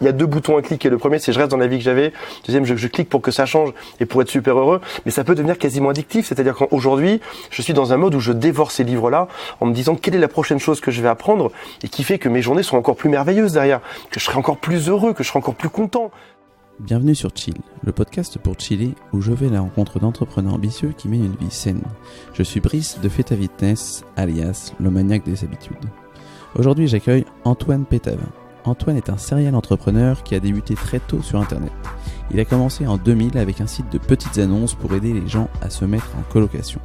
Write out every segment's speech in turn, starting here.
il y a 2 boutons à cliquer. Le premier, c'est je reste dans la vie que j'avais. Le deuxième, je clique pour que ça change et pour être super heureux. Mais ça peut devenir quasiment addictif. C'est-à-dire qu'aujourd'hui, je suis dans un mode où je dévore ces livres-là en me disant quelle est la prochaine chose que je vais apprendre et qui fait que mes journées sont encore plus merveilleuses derrière, que je serai encore plus heureux, que je serai encore plus content. Bienvenue sur Chill, le podcast pour chiller où je vais à la rencontre d'entrepreneurs ambitieux qui mènent une vie saine. Je suis Brice de Feta Fitness, alias le maniaque des habitudes. Aujourd'hui, j'accueille Antoine Pétavin. Antoine est un serial entrepreneur qui a débuté très tôt sur Internet. Il a commencé en 2000 avec un site de petites annonces pour aider les gens à se mettre en colocation.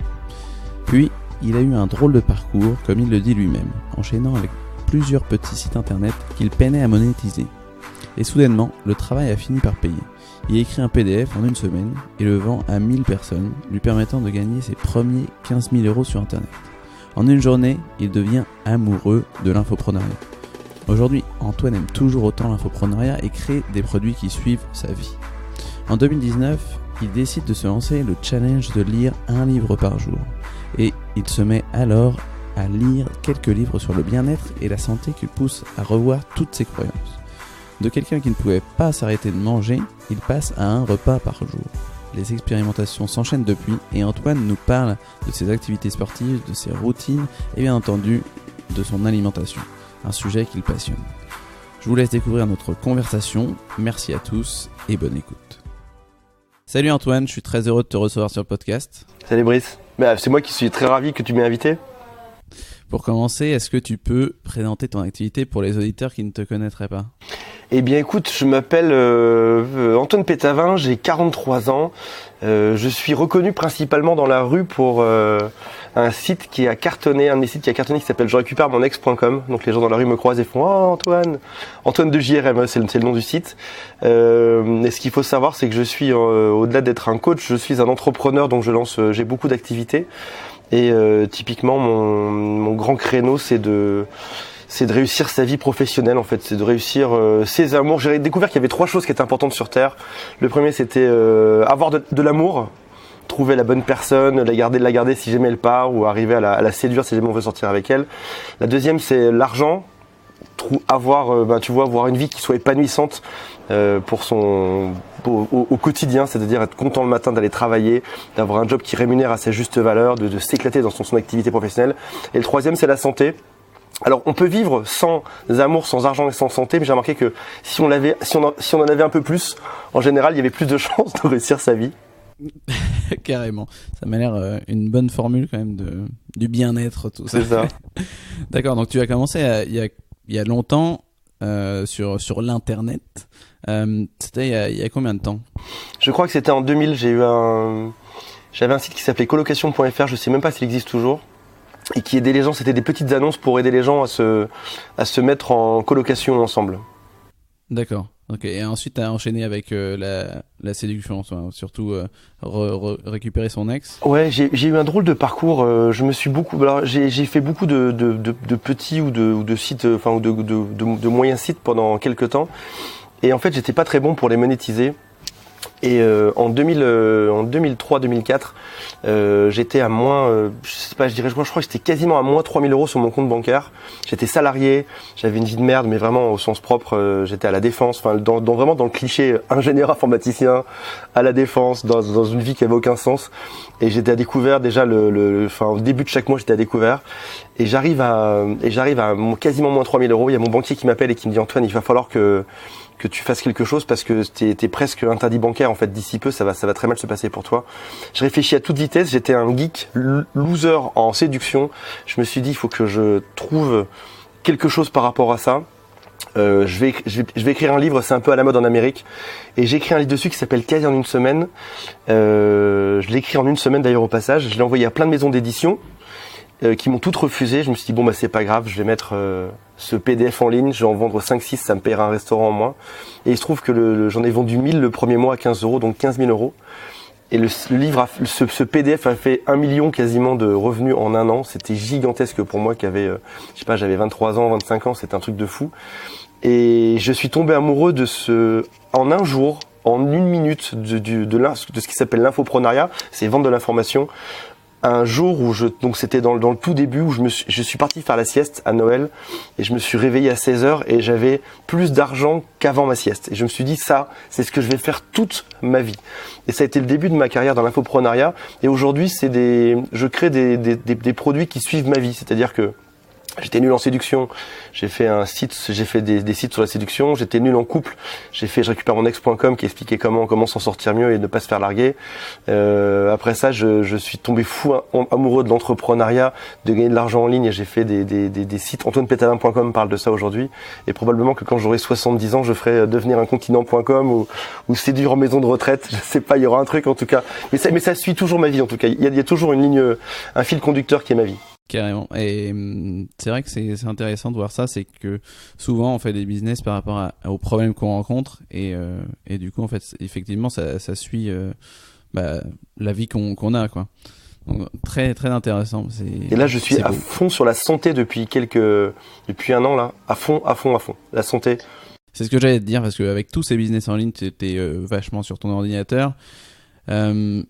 Puis, il a eu un drôle de parcours, comme il le dit lui-même, enchaînant avec plusieurs petits sites Internet qu'il peinait à monétiser. Et soudainement, le travail a fini par payer. Il a écrit un PDF en une semaine et le vend à 1000 personnes, lui permettant de gagner ses premiers 15 000 € sur Internet. En une journée, il devient amoureux de l'infoprenariat. Aujourd'hui, Antoine aime toujours autant l'infoprenariat et crée des produits qui suivent sa vie. En 2019, il décide de se lancer le challenge de lire un livre par jour. Et il se met alors à lire quelques livres sur le bien-être et la santé qui le poussent à revoir toutes ses croyances. De quelqu'un qui ne pouvait pas s'arrêter de manger, il passe à un repas par jour. Les expérimentations s'enchaînent depuis et Antoine nous parle de ses activités sportives, de ses routines et bien entendu de son alimentation, un sujet qui le passionne. Je vous laisse découvrir notre conversation, merci à tous et bonne écoute. Salut Antoine, je suis très heureux de te recevoir sur le podcast. Salut Brice, c'est moi qui suis très ravi que tu m'aies invité. Pour commencer, est-ce que tu peux présenter ton activité pour les auditeurs qui ne te connaîtraient pas ? Eh bien écoute, je m'appelle Antoine Pétavin, j'ai 43 ans. Je suis reconnu principalement dans la rue pour un site qui a cartonné, un de mes sites qui a cartonné qui s'appelle je récupère mon ex.com. Donc les gens dans la rue me croisent et font « Oh Antoine de JRM », c'est le nom du site. Et ce qu'il faut savoir, c'est que je suis, au-delà d'être un coach, je suis un entrepreneur, donc j'ai beaucoup d'activités. Et typiquement, mon grand créneau, c'est de réussir sa vie professionnelle en fait, c'est de réussir ses amours. J'ai découvert qu'il y avait 3 choses qui étaient importantes sur Terre. Le premier, c'était avoir de l'amour, trouver la bonne personne, la garder si jamais elle part, ou arriver à la séduire si jamais on veut sortir avec elle. La deuxième, c'est l'argent, avoir une vie qui soit épanouissante au quotidien, c'est-à-dire être content le matin d'aller travailler, d'avoir un job qui rémunère à sa juste valeur, de s'éclater dans son activité professionnelle. Et le troisième, c'est la santé. Alors on peut vivre sans amour, sans argent et sans santé, mais j'ai remarqué que si on en avait un peu plus, en général, il y avait plus de chances de réussir sa vie. Carrément, ça m'a l'air une bonne formule quand même du bien-être, tout ça. C'est ça. D'accord, donc tu as commencé il y a longtemps sur l'internet. C'était il y a combien de temps ? Je crois que c'était en 2000. J'avais un site qui s'appelait colocation.fr. Je sais même pas s'il existe toujours. Et qui aidait les gens, c'était des petites annonces pour aider les gens à se mettre en colocation ensemble. D'accord. Ok. Et ensuite, tu as enchaîné avec la séduction, surtout récupérer son ex. Ouais, j'ai eu un drôle de parcours. J'ai fait beaucoup de petits ou de sites, ou de moyens sites pendant quelques temps. Et en fait, j'étais pas très bon pour les monétiser. Et en 2003-2004, j'étais à moins, je crois que j'étais quasiment à moins 3000 € sur mon compte bancaire. J'étais salarié, j'avais une vie de merde, mais vraiment au sens propre. J'étais à la défense, vraiment dans le cliché ingénieur informaticien à la défense, dans une vie qui avait aucun sens. Et j'étais à découvert déjà au début de chaque mois, j'étais à découvert. Et j'arrive à quasiment moins 3000 €. Il y a mon banquier qui m'appelle et qui me dit « Antoine, il va falloir que tu fasses quelque chose parce que t'es presque interdit bancaire en fait, d'ici peu ça va très mal se passer pour toi. » Je réfléchis à toute vitesse, j'étais un geek loser en séduction. Je me suis dit il faut que je trouve quelque chose par rapport à ça. Je vais écrire un livre, c'est un peu à la mode en Amérique, et j'ai écrit un livre dessus qui s'appelle Quasi en une semaine. Je l'ai écrit en une semaine d'ailleurs au passage. Je l'ai envoyé à plein de maisons d'édition qui m'ont toutes refusé. Je me suis dit c'est pas grave, je vais mettre ce PDF en ligne, je vais en vendre 5-6, ça me paiera un restaurant en moins. Et il se trouve que j'en ai vendu 1000 le premier mois à 15 €, donc 15 000 €. Et le livre, ce PDF a fait 1 million quasiment de revenus en un an. C'était gigantesque pour moi qui avait, j'avais 23 ans, 25 ans, c'était un truc de fou. Et je suis tombé amoureux en un jour, en une minute, de ce qui s'appelle l'infoprenariat, c'est vendre de l'information. un jour où donc c'était dans le tout début où je suis parti faire la sieste à Noël et je me suis réveillé à 16h et j'avais plus d'argent qu'avant ma sieste. Et je me suis dit, ça, c'est ce que je vais faire toute ma vie. Et ça a été le début de ma carrière dans l'infoprenariat. Et aujourd'hui, je crée des produits qui suivent ma vie. C'est-à-dire que j'étais nul en séduction, j'ai fait des sites sur la séduction. J'étais nul en couple, je récupère mon ex.com qui expliquait comment s'en sortir mieux et ne pas se faire larguer. Après ça, je suis tombé fou amoureux de l'entrepreneuriat, de gagner de l'argent en ligne, et j'ai fait des sites. AntoinePétalin.com parle de ça aujourd'hui, et probablement que quand j'aurai 70 ans, je ferai devenir un continent.com ou séduire en maison de retraite. Je sais pas, il y aura un truc en tout cas. Mais ça suit toujours ma vie en tout cas. Il y a toujours une ligne, un fil conducteur qui est ma vie. Carrément. Et c'est vrai que c'est intéressant de voir ça, c'est que souvent on fait des business par rapport aux problèmes qu'on rencontre et du coup en fait effectivement ça suit la vie qu'on a quoi. Donc, très très intéressant. Et là je suis à fond sur la santé depuis un an là, à fond la santé. C'est ce que j'allais te dire parce qu'avec tous ces business en ligne, tu étais vachement sur ton ordinateur. On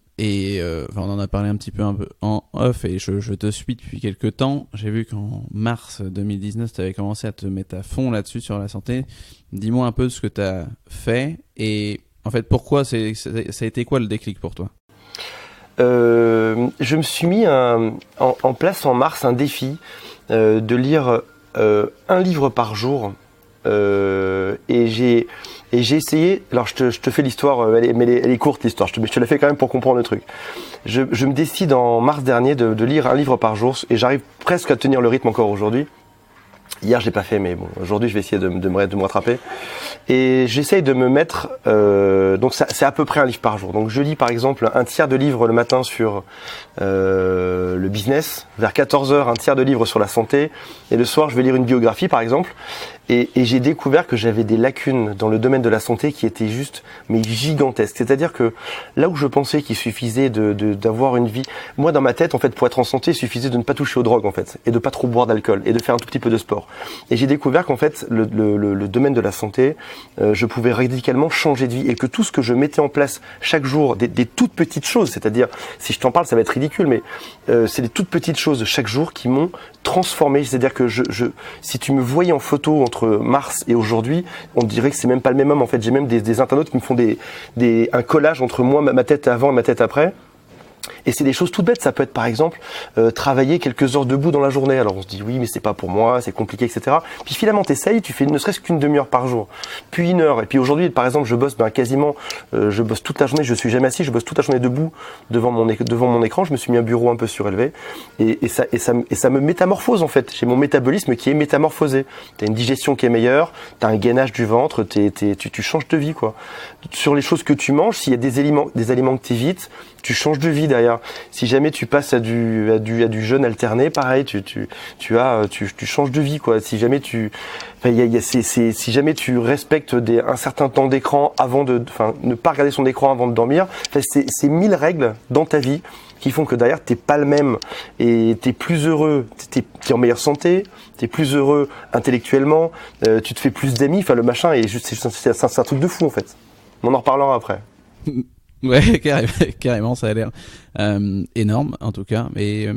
en a parlé un peu en off et je te suis depuis quelques temps. J'ai vu qu'en mars 2019, tu avais commencé à te mettre à fond là-dessus sur la santé. Dis-moi un peu ce que tu as fait et en fait pourquoi ça a été quoi le déclic pour toi ? Je me suis mis en place en mars un défi de lire un livre par jour. Et j'ai essayé. Alors je te fais l'histoire, elle est courte l'histoire. Je te la fais quand même pour comprendre le truc. Je me décide en mars dernier de lire un livre par jour et j'arrive presque à tenir le rythme encore aujourd'hui. Hier, je l'ai pas fait, mais bon, aujourd'hui, je vais essayer de me rattraper. Et j'essaye de me mettre. Donc, c'est à peu près un livre par jour. Donc, je lis par exemple un tiers de livre le matin sur le business, vers 14h, un tiers de livre sur la santé, et le soir, je vais lire une biographie, par exemple. Et j'ai découvert que j'avais des lacunes dans le domaine de la santé qui étaient juste, mais gigantesques. C'est-à-dire que là où je pensais qu'il suffisait d'avoir une vie, moi dans ma tête, en fait, pour être en santé, il suffisait de ne pas toucher aux drogues, en fait, et de pas trop boire d'alcool, et de faire un tout petit peu de sport. Et j'ai découvert qu'en fait, le domaine de la santé, je pouvais radicalement changer de vie, et que tout ce que je mettais en place chaque jour, des toutes petites choses, c'est-à-dire, si je t'en parle, ça va être ridicule, mais c'est des toutes petites choses de chaque jour qui m'ont transformé. C'est-à-dire que si tu me voyais en photo entre mars et aujourd'hui, on dirait que c'est même pas le même homme. En fait, j'ai même des internautes qui me font un collage entre moi, ma tête avant et ma tête après. Et c'est des choses toutes bêtes. Ça peut être par exemple travailler quelques heures debout dans la journée. Alors on se dit oui, mais c'est pas pour moi, c'est compliqué, etc. Puis finalement t'essayes, tu fais ne serait-ce qu'une demi-heure par jour, puis une heure. Et puis aujourd'hui, par exemple, je bosse quasiment, je bosse toute la journée. Je suis jamais assis, je bosse toute la journée debout devant mon écran. Je me suis mis un bureau un peu surélevé et ça me métamorphose en fait. J'ai mon métabolisme qui est métamorphosé. T'as une digestion qui est meilleure, t'as un gainage du ventre, tu changes de vie quoi. Sur les choses que tu manges, s'il y a des aliments que t'évites, tu changes de vie derrière. Si jamais tu passes à du jeûne alterné, pareil, tu changes de vie quoi. Si jamais si jamais tu respectes un certain temps d'écran ne pas regarder son écran avant de dormir, c'est 1000 règles dans ta vie qui font que derrière t'es pas le même et t'es plus heureux, t'es en meilleure santé, t'es plus heureux intellectuellement, tu te fais plus d'amis, le machin est juste c'est un truc de fou en fait. On en reparlera après. Ouais, carrément, ça a l'air énorme en tout cas. Mais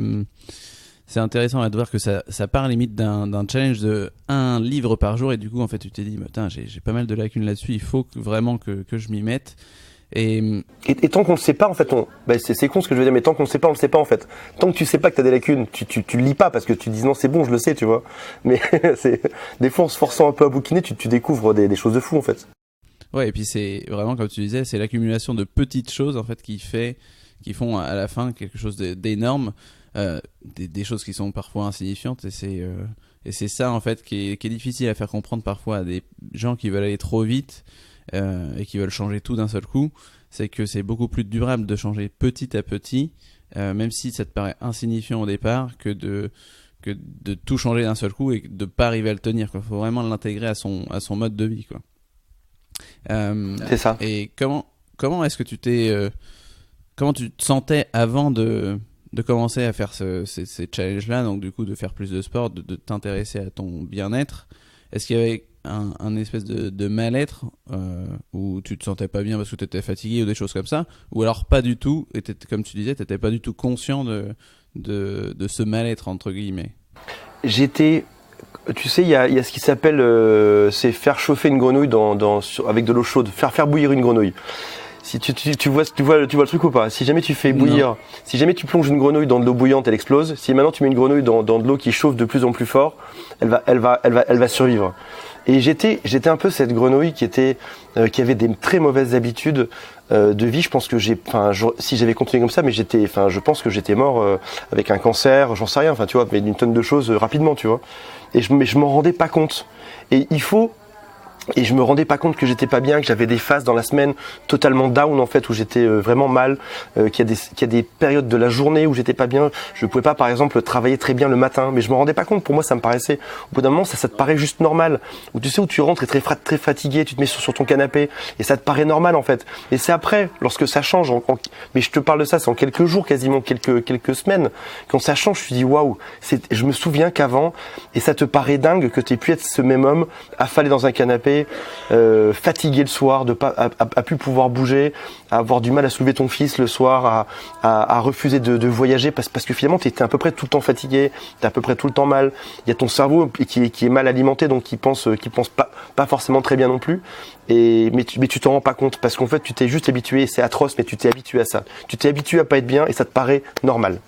c'est intéressant de voir que ça part limite d'un challenge de un livre par jour et du coup en fait tu t'es dit putain j'ai pas mal de lacunes là-dessus, il faut vraiment que je m'y mette. Et tant qu'on ne sait pas en fait, c'est con ce que je veux dire, mais tant qu'on ne sait pas, on le sait pas en fait. Tant que tu sais pas que t'as des lacunes, tu lis pas parce que tu dis non c'est bon je le sais tu vois. Mais des fois en se forçant un peu à bouquiner, tu découvres des choses de fou en fait. Ouais, et puis c'est vraiment comme tu disais, c'est l'accumulation de petites choses en fait qui font à la fin quelque chose d'énorme, des choses qui sont parfois insignifiantes et c'est ça en fait qui est difficile à faire comprendre parfois à des gens qui veulent aller trop vite et qui veulent changer tout d'un seul coup. C'est que c'est beaucoup plus durable de changer petit à petit, même si ça te paraît insignifiant au départ, que de tout changer d'un seul coup et de pas arriver à le tenir quoi. Faut vraiment l'intégrer à son mode de vie quoi. C'est ça. Et comment est-ce que comment tu te sentais avant de commencer à faire ces challenges là, donc du coup de faire plus de sport, de t'intéresser à ton bien-être? est-ce qu'il y avait un espèce de mal-être où tu te sentais pas bien parce que tu étais fatigué ou des choses comme ça, ou alors pas du tout, et comme tu disais, tu n'étais pas du tout conscient de ce mal-être entre guillemets? Tu sais, il y a ce qui s'appelle, c'est faire chauffer une grenouille avec de l'eau chaude, faire bouillir une grenouille. Si tu vois le truc ou pas? Si jamais tu fais bouillir, non. Si jamais tu plonges une grenouille dans de l'eau bouillante, elle explose. Si maintenant tu mets une grenouille dans de l'eau qui chauffe de plus en plus fort, elle va survivre. Et j'étais un peu cette grenouille qui avait des très mauvaises habitudes de vie. Je pense que si j'avais continué comme ça, mais je pense que j'étais mort avec un cancer, j'en sais rien. Enfin, tu vois, mais d'une tonne de choses rapidement, tu vois. Mais je m'en rendais pas compte. Et je me rendais pas compte que j'étais pas bien, que j'avais des phases dans la semaine totalement down en fait, où j'étais vraiment mal, qu'il y a des périodes de la journée où j'étais pas bien. Je pouvais pas par exemple travailler très bien le matin, mais je me rendais pas compte. Pour moi, ça me paraissait, au bout d'un moment, ça te paraît juste normal. Où tu sais, où tu rentres et très fatigué, tu te mets sur ton canapé et ça te paraît normal en fait. Et c'est après, lorsque ça change, mais je te parle de ça, c'est en quelques jours, quasiment quelques semaines, quand ça change, je me dis waouh. Je me souviens qu'avant, et ça te paraît dingue que t'aies pu être ce même homme affalé dans un canapé, fatigué le soir, à plus pouvoir bouger, à avoir du mal à soulever ton fils le soir, à refuser de voyager parce que finalement tu étais à peu près tout le temps fatigué, t'es à peu près tout le temps mal. Il y a ton cerveau qui est mal alimenté, donc qui pense pas forcément très bien non plus. Mais tu t'en rends pas compte parce qu'en fait tu t'es juste habitué, c'est atroce, mais tu t'es habitué à ça. Tu t'es habitué à pas être bien et ça te paraît normal.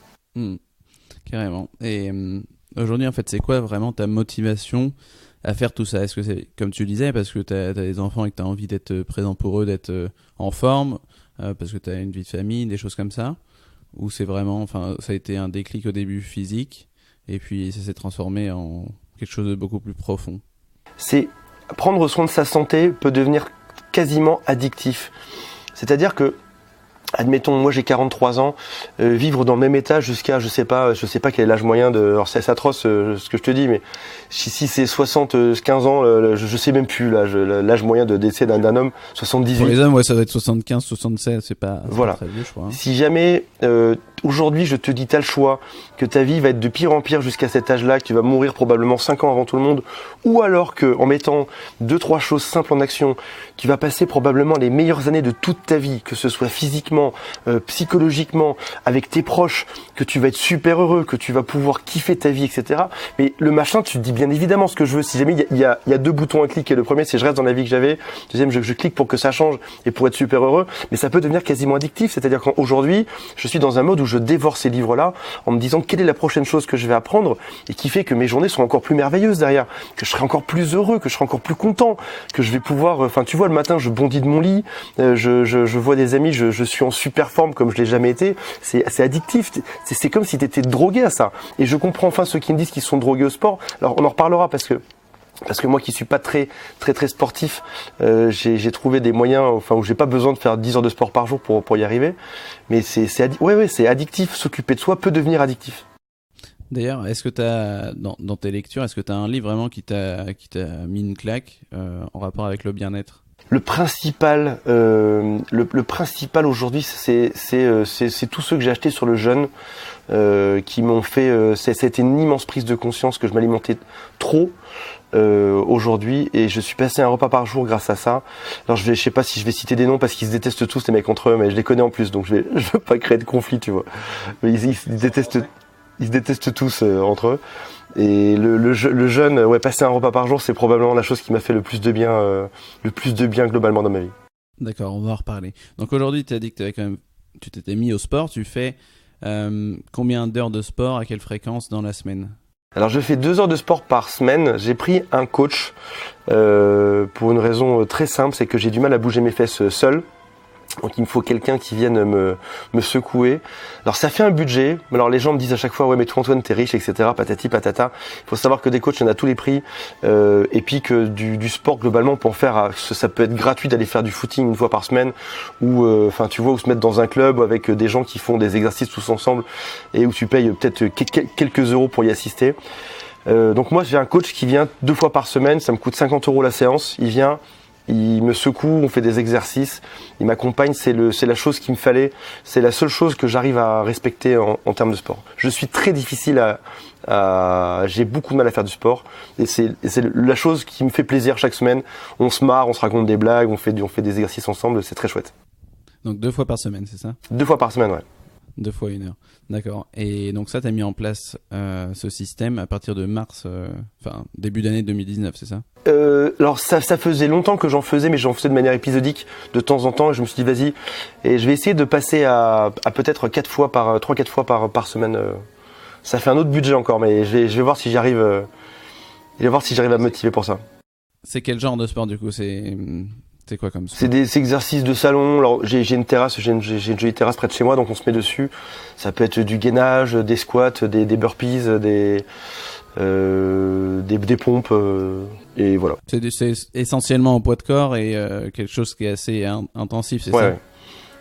Carrément. Et aujourd'hui en fait c'est quoi vraiment ta motivation à faire tout ça? Est-ce que c'est, comme tu le disais, parce que t'as des enfants et que t'as envie d'être présent pour eux, d'être en forme, parce que t'as une vie de famille, des choses comme ça? Ou c'est vraiment, ça a été un déclic au début physique, et puis ça s'est transformé en quelque chose de beaucoup plus profond? C'est prendre soin de sa santé peut devenir quasiment addictif. C'est-à-dire que, admettons, moi j'ai 43 ans, vivre dans le même état jusqu'à, je sais pas quel est l'âge moyen alors c'est atroce ce que je te dis, mais si c'est 75 ans, je sais même plus l'âge moyen de décès d'un homme, 78. Pour les hommes, ouais, ça doit être 75, 76, c'est pas très vieux, je crois. Si jamais, aujourd'hui je te dis t'as le choix, que ta vie va être de pire en pire jusqu'à cet âge-là, que tu vas mourir probablement 5 ans avant tout le monde, ou alors que en mettant 2-3 choses simples en action, tu vas passer probablement les meilleures années de toute ta vie, que ce soit physiquement, psychologiquement, avec tes proches, que tu vas être super heureux, que tu vas pouvoir kiffer ta vie, etc. Mais le machin, tu te dis bien évidemment ce que je veux. Si jamais il y a 2 boutons à cliquer, le premier c'est je reste dans la vie que j'avais, deuxième je clique pour que ça change et pour être super heureux, mais ça peut devenir quasiment addictif. C'est-à-dire qu'aujourd'hui, je suis dans un mode où je dévore ces livres-là en me disant quelle est la prochaine chose que je vais apprendre et qui fait que mes journées seront encore plus merveilleuses derrière, que je serai encore plus heureux, que je serai encore plus content, que je vais pouvoir, tu vois, le matin je bondis de mon lit, je vois des amis, je suis en super forme comme je l'ai jamais été. C'est addictif, c'est comme si tu étais drogué à ça. Et je comprends enfin ceux qui me disent qu'ils sont drogués au sport. Alors on en reparlera parce que moi qui suis pas très sportif, j'ai trouvé des moyens où j'ai pas besoin de faire 10 heures de sport par jour pour y arriver. Mais c'est addictif. S'occuper de soi peut devenir addictif. D'ailleurs, est-ce que t'as dans tes lectures, est-ce que t'as un livre vraiment qui t'a mis une claque en rapport avec le bien-être? Le principal aujourd'hui, c'est tous ceux que j'ai achetés sur le jeûne qui m'ont fait. C'était une immense prise de conscience que je m'alimentais trop aujourd'hui et je suis passé un repas par jour grâce à ça. Alors je sais pas si je vais citer des noms parce qu'ils se détestent tous les mecs entre eux, mais je les connais en plus, donc je veux pas créer de conflit, tu vois. Mais ils se détestent tous entre eux. Et le jeûne, passer un repas par jour, c'est probablement la chose qui m'a fait le plus de bien globalement dans ma vie. D'accord, on va en reparler. Donc aujourd'hui, tu as dit que tu t'étais mis au sport. Tu fais combien d'heures de sport, à quelle fréquence dans la semaine? Alors je fais 2 heures de sport par semaine. J'ai pris un coach pour une raison très simple, c'est que j'ai du mal à bouger mes fesses seul. Donc il me faut quelqu'un qui vienne me secouer. Alors ça fait un budget. Alors les gens me disent à chaque fois ouais mais toi Antoine t'es riche, etc. Patati patata. Il faut savoir que des coachs il y en a tous les prix et puis que du sport globalement pour en faire ça peut être gratuit d'aller faire du footing une fois par semaine ou tu vois, ou se mettre dans un club avec des gens qui font des exercices tous ensemble et où tu payes peut-être quelques euros pour y assister. Donc moi j'ai un coach qui vient 2 fois par semaine, ça me coûte 50 € la séance. Il vient, il me secoue, on fait des exercices, il m'accompagne, c'est la chose qu'il me fallait, c'est la seule chose que j'arrive à respecter en termes de sport. Je suis très difficile J'ai beaucoup de mal à faire du sport. Et c'est la chose qui me fait plaisir chaque semaine. On se marre, on se raconte des blagues, on fait des exercices ensemble, c'est très chouette. Donc 2 fois par semaine, c'est ça ? 2 fois par semaine, ouais. 2 fois 1 heure. D'accord. Et donc ça, tu as mis en place ce système à partir de mars, début d'année 2019, c'est ça ? Alors ça faisait longtemps que j'en faisais, mais j'en faisais de manière épisodique de temps en temps. Et je me suis dit vas-y, et je vais essayer de passer à peut-être 3-4 fois par semaine. Ça fait un autre budget encore, mais je vais voir si j'arrive. Je vais voir si j'arrive à me motiver pour ça. C'est quel genre de sport du coup ? C'est quoi comme sport ? C'est des exercices de salon. Alors j'ai une terrasse, j'ai une jolie terrasse près de chez moi, donc on se met dessus. Ça peut être du gainage, des squats, des burpees, des pompes, et voilà. C'est essentiellement au poids de corps et quelque chose qui est assez intensif, c'est ça ? Ouais.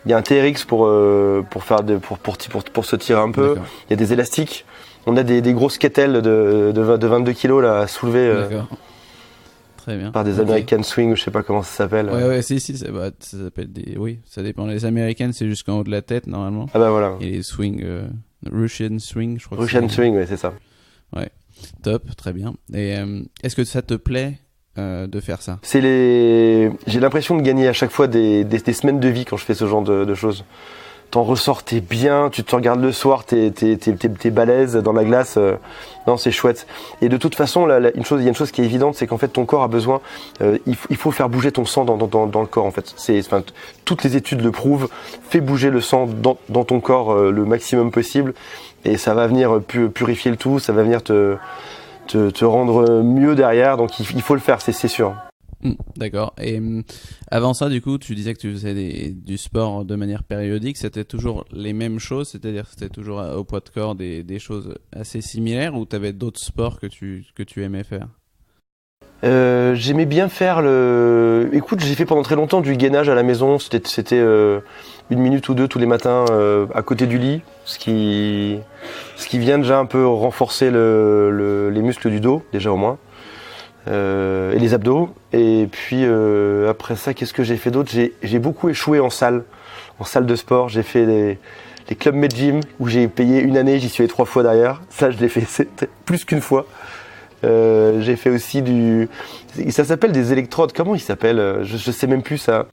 Il y a un TRX pour se tirer un peu. D'accord. Il y a des élastiques. On a des grosses kettlebells de 22 kilos là, à soulever Très bien. par des American Swing, ou je sais pas comment ça s'appelle. Ouais, si, ça s'appelle oui, ça dépend. Les Américaines, c'est jusqu'en haut de la tête normalement. Ah bah voilà. Et les swing, Russian Swing, je crois. Russian Swing, ouais, c'est ça. Ouais, top, très bien. Et est-ce que ça te plaît de faire ça ? J'ai l'impression de gagner à chaque fois des semaines de vie quand je fais ce genre de choses. T'en ressors, t'es bien, tu te regardes le soir, t'es balèze dans la glace. Non, c'est chouette. Et de toute façon, il y a une chose qui est évidente, c'est qu'en fait ton corps a besoin. Il faut faire bouger ton sang dans le corps en fait. Toutes les études le prouvent. Fais bouger le sang dans ton corps le maximum possible, et ça va venir purifier le tout. Ça va venir te rendre mieux derrière. Donc il faut le faire, c'est sûr. D'accord. Et avant ça, du coup, tu disais que tu faisais du sport de manière périodique. C'était toujours les mêmes choses, c'est-à-dire que c'était toujours au poids de corps des choses assez similaires, ou tu avais d'autres sports que tu aimais faire ? J'aimais bien faire Écoute, j'ai fait pendant très longtemps du gainage à la maison. C'était 1 minute ou 2 tous les matins à côté du lit, ce qui vient déjà un peu renforcer les muscles du dos, déjà au moins. Et les abdos. Et puis après ça, qu'est-ce que j'ai fait d'autre ? J'ai beaucoup échoué en salle de sport. J'ai fait les clubs Med Gym où j'ai payé 1 année, j'y suis allé 3 fois derrière. Ça, je l'ai fait plus qu'une fois. J'ai fait aussi ça s'appelle des électrodes. Comment il s'appelle ? Je sais même plus ça.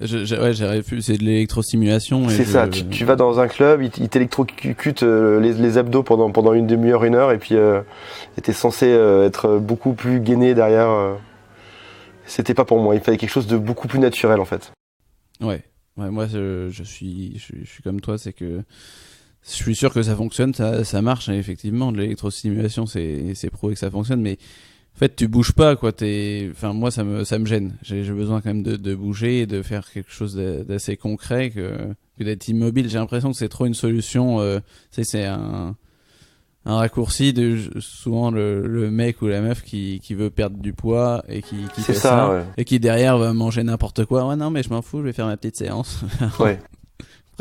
J'aurais pu. C'est de l'électrostimulation. C'est ça. Tu vas dans un club, ils t'électrocutent les abdos pendant une demi-heure, 1 heure, et puis t'es censé être beaucoup plus gainé derrière. C'était pas pour moi. Il fallait quelque chose de beaucoup plus naturel en fait. Ouais. Moi, je suis comme toi, c'est que je suis sûr que ça fonctionne, ça marche, hein, effectivement. De l'électrostimulation, c'est prouvé que ça fonctionne, mais en fait, tu bouges pas, quoi. Moi, ça me gêne. J'ai besoin quand même de bouger et de faire quelque chose d'assez concret que d'être immobile. J'ai l'impression que c'est trop une solution. C'est un raccourci de souvent le mec ou la meuf qui veut perdre du poids et qui fait ça, ouais. Et qui derrière va manger n'importe quoi. Ouais, non, mais je m'en fous, je vais faire ma petite séance. Ouais.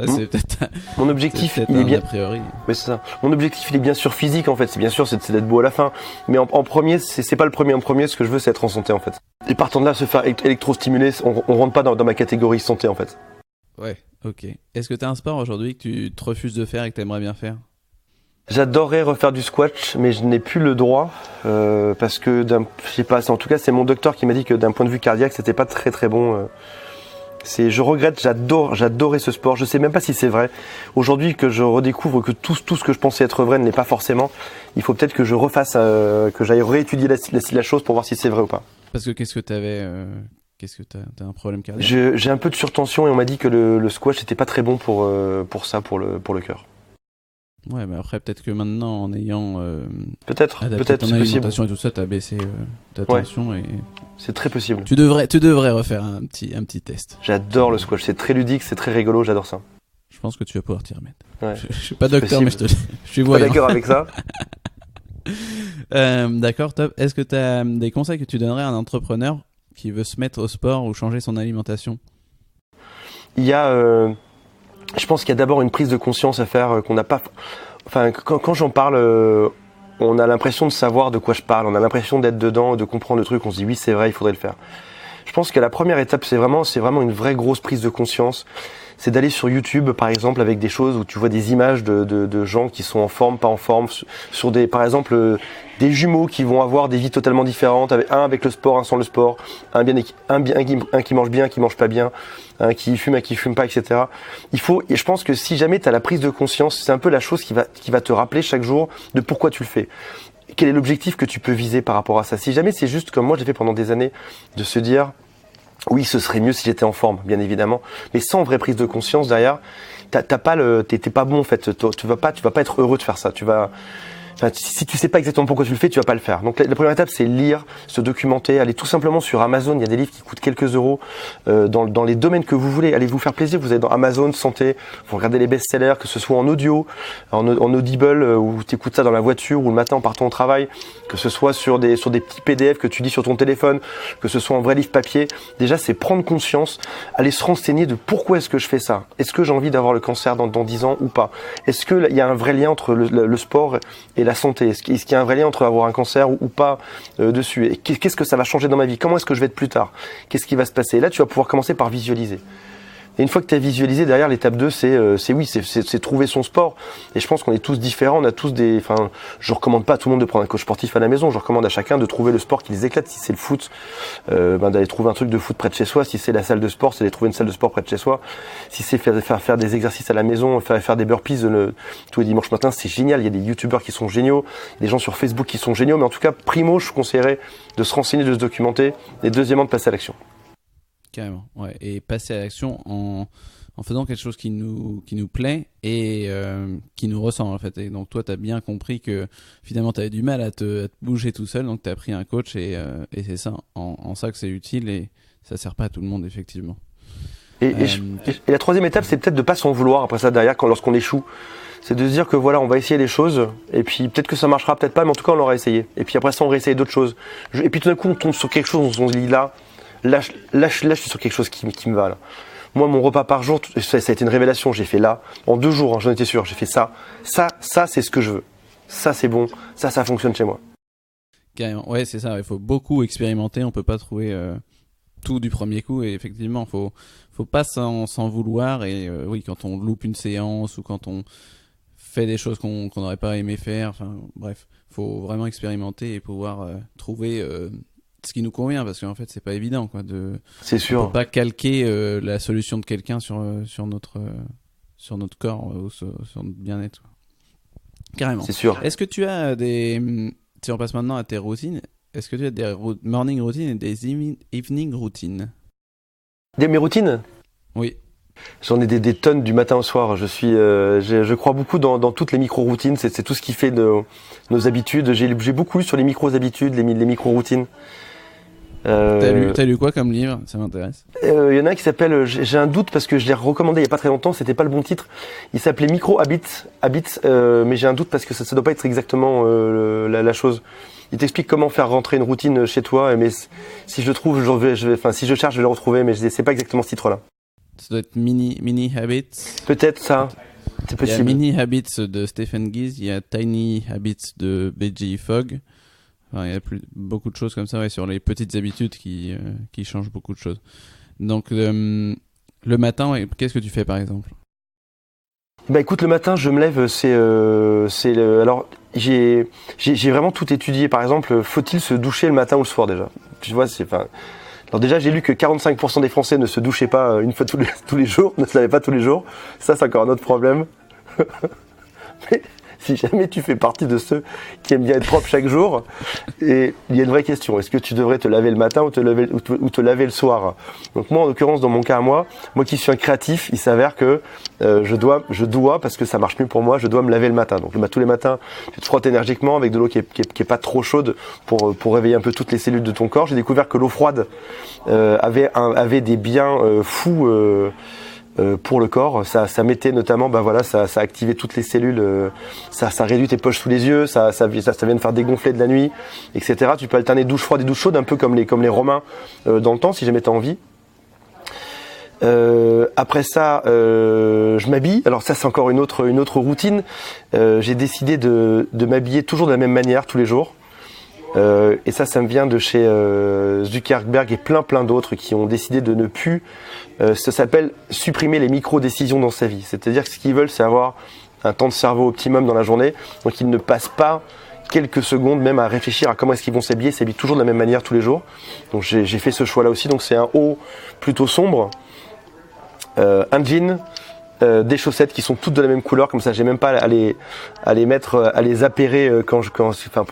Après, c'est peut-être mon objectif, c'est il est bien. A priori. Mais c'est ça. Mon objectif, il est bien sûr physique en fait. C'est bien sûr, c'est d'être beau à la fin. Mais en premier, c'est pas le premier. En premier, ce que je veux, c'est être en santé en fait. Et partant de là, se faire électrostimuler, on rentre pas dans ma catégorie santé en fait. Ouais. Ok. Est-ce que t'as un sport aujourd'hui que tu te refuses de faire et que t'aimerais bien faire ? J'adorerais refaire du squash, mais je n'ai plus le droit parce que je sais pas. En tout cas, c'est mon docteur qui m'a dit que d'un point de vue cardiaque, c'était pas très très bon. Je regrette. J'adorais ce sport. Je sais même pas si c'est vrai. Aujourd'hui, que je redécouvre que tout ce que je pensais être vrai ne l'est pas forcément. Il faut peut-être que je refasse, que j'aille réétudier la chose pour voir si c'est vrai ou pas. Parce que qu'est-ce que t'avais t'as un problème cardiaque ? J'ai un peu de surtension et on m'a dit que le squash n'était pas très bon pour ça, pour le cœur. Ouais, mais après, peut-être que maintenant, en ayant peut-être ton c'est alimentation possible. et tout ça, t'as baissé ta tension et c'est très possible. Tu devrais refaire un petit test. J'adore le squash, c'est très ludique, c'est très rigolo, j'adore ça. Je pense que tu vas pouvoir t'y remettre. Ouais. Je suis pas docteur, mais je suis pas voyant. d'accord avec ça. D'accord, top. Est-ce que tu as des conseils que tu donnerais à un entrepreneur qui veut se mettre au sport ou changer son alimentation ? Il y a, je pense qu'il y a d'abord une prise de conscience à faire qu'on n'a pas. Enfin, quand j'en parle, on a l'impression de savoir de quoi je parle. On a l'impression d'être dedans, de comprendre le truc. On se dit oui, c'est vrai, il faudrait le faire. Je pense que la première étape, c'est vraiment une vraie grosse prise de conscience. C'est d'aller sur YouTube, par exemple, avec des choses où tu vois des images de gens qui sont en forme, pas en forme, sur par exemple, des jumeaux qui vont avoir des vies totalement différentes, un avec le sport, un sans le sport, un qui mange bien, un qui mange pas bien, un qui fume, un qui fume pas, etc. Et je pense que si jamais tu as la prise de conscience, c'est un peu la chose qui va te rappeler chaque jour de pourquoi tu le fais. Quel est l'objectif que tu peux viser par rapport à ça? Si jamais c'est juste comme moi j'ai fait pendant des années, de se dire oui, ce serait mieux si j'étais en forme, bien évidemment, mais sans vraie prise de conscience derrière, t'es pas bon en fait. Tu vas pas être heureux de faire ça. Si tu sais pas exactement pourquoi tu le fais, tu vas pas le faire. Donc la première étape, c'est lire, se documenter, aller tout simplement sur Amazon. Il y a des livres qui coûtent quelques euros dans les domaines que vous voulez. Allez vous faire plaisir. Vous allez dans Amazon santé, vous regardez les best-sellers, que ce soit en audio, en Audible, ou tu écoutes ça dans la voiture ou le matin en partant au travail, que ce soit sur des petits PDF que tu lis sur ton téléphone, que ce soit en vrai livre papier. Déjà, c'est prendre conscience, aller se renseigner de pourquoi est-ce que je fais ça. Est-ce que j'ai envie d'avoir le cancer dans 10 ans ou pas? Est-ce qu'il y a un vrai lien entre le sport et la santé? Est-ce qu'il y a un vrai lien entre avoir un cancer ou pas dessus? Et qu'est-ce que ça va changer dans ma vie? Comment est-ce que je vais être plus tard? Qu'est-ce qui va se passer? Et là, tu vas pouvoir commencer par visualiser. Et une fois que tu as visualisé, derrière, l'étape 2, c'est trouver son sport. Et je pense qu'on est tous différents, on a tous je recommande pas à tout le monde de prendre un coach sportif à la maison, je recommande à chacun de trouver le sport qui les éclate. Si c'est le foot, d'aller trouver un truc de foot près de chez soi. Si c'est la salle de sport, c'est d'aller trouver une salle de sport près de chez soi. Si c'est faire des exercices à la maison, faire des burpees tous les dimanches matins, c'est génial. Il y a des youtubeurs qui sont géniaux, des gens sur Facebook qui sont géniaux. Mais en tout cas, primo, je vous conseillerais de se renseigner, de se documenter, et deuxièmement, de passer à l'action. Carrément, ouais. Et passer à l'action en faisant quelque chose qui nous plaît et qui nous ressemble en fait. Et donc toi, tu as bien compris que finalement, tu avais du mal à te bouger tout seul, donc tu as pris un coach et c'est ça, en ça que c'est utile et ça sert pas à tout le monde effectivement. Et la troisième étape, c'est peut-être de pas s'en vouloir après ça derrière lorsqu'on échoue. C'est de se dire que voilà, on va essayer les choses, et puis peut-être que ça marchera, peut-être pas, mais en tout cas on l'aura essayé. Et puis après ça, on réessaye d'autres choses. Et puis tout d'un coup, on tombe sur quelque chose, on se dit là, je suis sur quelque chose qui me va là. Moi, mon repas par jour, ça a été une révélation. J'ai fait là, en 2 jours, j'en étais sûr, j'ai fait ça. Ça, c'est ce que je veux. Ça, c'est bon. Ça fonctionne chez moi. Carrément. Ouais, c'est ça. Il faut beaucoup expérimenter. On peut pas trouver tout du premier coup. Et effectivement, faut pas s'en vouloir. Et oui, quand on loupe une séance ou quand on fait des choses qu'on n'aurait pas aimé faire. Enfin, bref, faut vraiment expérimenter et pouvoir trouver ce qui nous convient, parce qu'en fait c'est pas évident quoi, c'est sûr. On peut pas calquer la solution de quelqu'un sur notre corps ou sur notre bien-être. Carrément. C'est sûr. Est-ce que tu as si on passe maintenant à tes routines, est-ce que tu as des morning routines et des evening routines? Mes routines? Oui. J'en ai des tonnes du matin au soir. Je crois beaucoup dans toutes les micro-routines. C'est tout ce qui fait nos habitudes. J'ai beaucoup lu sur les micro-habitudes, les micro-routines. T'as lu quoi comme livre? Ça m'intéresse. Il y en a un qui s'appelle, j'ai un doute parce que je l'ai recommandé il y a pas très longtemps, c'était pas le bon titre. Il s'appelait Micro Habits, mais j'ai un doute parce que ça doit pas être exactement la chose. Il t'explique comment faire rentrer une routine chez toi, mais si je le trouve, si je cherche, je vais le retrouver, mais c'est pas exactement ce titre-là. Ça doit être Mini Habits. Peut-être ça. C'est possible. Il y a Mini Habits de Stephen Guise, il y a Tiny Habits de B.J. Fogg. Enfin, il y a beaucoup de choses comme ça, ouais, sur les petites habitudes qui changent beaucoup de choses. Donc le matin, ouais, qu'est-ce que tu fais par exemple? Bah écoute, le matin, je me lève, alors j'ai vraiment tout étudié. Par exemple, faut-il se doucher le matin ou le soir déjà? Tu vois, alors déjà, j'ai lu que 45% des Français ne se douchaient pas une fois tous les jours, ne se lavaient pas tous les jours. Ça, c'est encore un autre problème. Mais si jamais tu fais partie de ceux qui aiment bien être propre chaque jour, et il y a une vraie question. Est-ce que tu devrais te laver le matin ou te laver le soir? Donc moi, en l'occurrence, dans mon cas, moi qui suis un créatif, il s'avère que je dois, parce que ça marche mieux pour moi, je dois me laver le matin. Donc tous les matins, tu te frottes énergiquement avec de l'eau qui est pas trop chaude pour réveiller un peu toutes les cellules de ton corps. J'ai découvert que l'eau froide avait des biens fous pour le corps. Ça mettait notamment, ça activait toutes les cellules, ça réduit tes poches sous les yeux, ça vient de faire dégonfler de la nuit, etc. Tu peux alterner douche froide et douche chaude, un peu comme les Romains dans le temps, si jamais t'as envie. Après ça, je m'habille. Alors ça, c'est encore une autre routine. J'ai décidé de m'habiller toujours de la même manière tous les jours. Et ça me vient de chez Zuckerberg et plein d'autres qui ont décidé de ne plus, ça s'appelle supprimer les micro-décisions dans sa vie. C'est-à-dire que ce qu'ils veulent, c'est avoir un temps de cerveau optimum dans la journée, donc ils ne passent pas quelques secondes même à réfléchir à comment est-ce qu'ils vont s'habiller toujours de la même manière tous les jours. Donc j'ai fait ce choix-là aussi, donc c'est un haut plutôt sombre, un jean, des chaussettes qui sont toutes de la même couleur, comme ça j'ai même pas à les mettre, à les appairer pour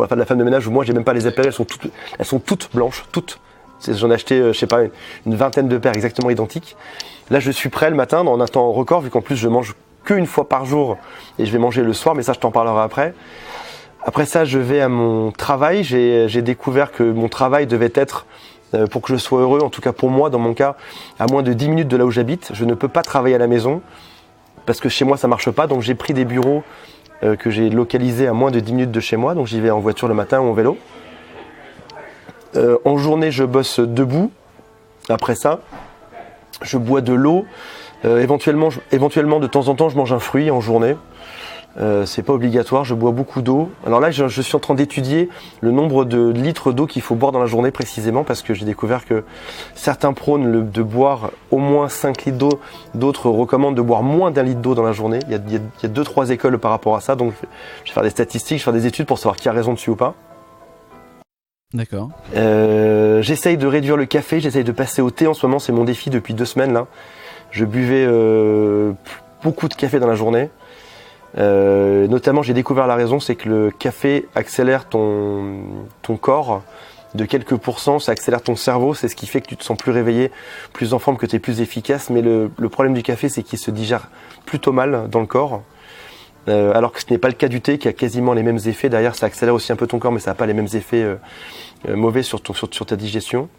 la femme de la ménage, moi j'ai même pas à les appairer, elles sont toutes blanches, toutes. J'en ai acheté, je sais pas, une vingtaine de paires exactement identiques. Là je suis prêt le matin dans un temps record, vu qu'en plus je mange qu'une fois par jour et je vais manger le soir, mais ça je t'en parlerai après. Après ça je vais à mon travail, j'ai découvert que mon travail devait être, pour que je sois heureux, en tout cas pour moi dans mon cas, à moins de 10 minutes de là où j'habite. Je ne peux pas travailler à la maison, parce que chez moi ça marche pas, donc j'ai pris des bureaux que j'ai localisés à moins de 10 minutes de chez moi, donc j'y vais en voiture le matin ou en vélo. En journée je bosse debout, après ça je bois de l'eau, éventuellement de temps en temps je mange un fruit en journée, c'est pas obligatoire, je bois beaucoup d'eau. Alors là je suis en train d'étudier le nombre de litres d'eau qu'il faut boire dans la journée précisément, parce que j'ai découvert que certains prônent de boire au moins 5 litres d'eau, d'autres recommandent de boire moins d'1 litre d'eau dans la journée. Il y a 2-3 écoles par rapport à ça, donc je vais faire des statistiques, je vais faire des études pour savoir qui a raison dessus ou pas. D'accord. J'essaye de réduire le café, j'essaye de passer au thé en ce moment, c'est mon défi depuis 2 semaines là. Je buvais beaucoup de café dans la journée. Notamment j'ai découvert la raison, c'est que le café accélère ton corps de quelques pourcents, ça accélère ton cerveau, c'est ce qui fait que tu te sens plus réveillé, plus en forme, que tu es plus efficace. Mais le problème du café, c'est qu'il se digère plutôt mal dans le corps. Alors que ce n'est pas le cas du thé qui a quasiment les mêmes effets. Derrière, ça accélère aussi un peu ton corps, mais ça n'a pas les mêmes effets mauvais sur ta digestion.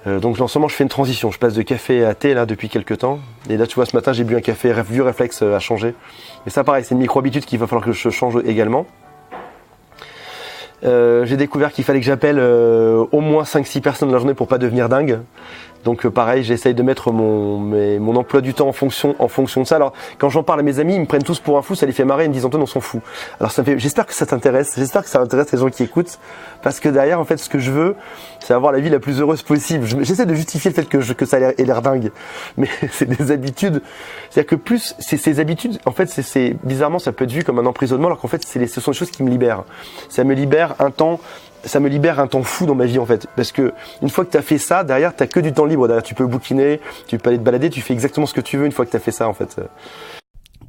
Donc en ce moment, je fais une transition. Je passe de café à thé là depuis quelques temps. Et là, tu vois, ce matin, j'ai bu un café, vieux réflexe à changer. Mais ça, pareil, c'est une micro-habitude qu'il va falloir que je change également. J'ai découvert qu'il fallait que j'appelle au moins 5-6 personnes dans la journée pour pas devenir dingue. Donc pareil, j'essaye de mettre mon emploi du temps en fonction de ça. Alors quand j'en parle à mes amis, ils me prennent tous pour un fou, ça les fait marrer, ils me disent Antoine, on s'en fout. Alors j'espère que ça t'intéresse, j'espère que ça intéresse les gens qui écoutent, parce que derrière, en fait, ce que je veux, c'est avoir la vie la plus heureuse possible. J'essaie de justifier le fait que ça ait l'air dingue, mais c'est des habitudes. C'est-à-dire que plus ces habitudes, en fait, c'est bizarrement, ça peut être vu comme un emprisonnement, alors qu'en fait, ce sont des choses qui me libèrent. Ça me libère un temps fou dans ma vie en fait, parce que une fois que tu as fait ça, derrière t'as que du temps libre, derrière tu peux bouquiner, tu peux aller te balader, tu fais exactement ce que tu veux une fois que tu as fait ça en fait.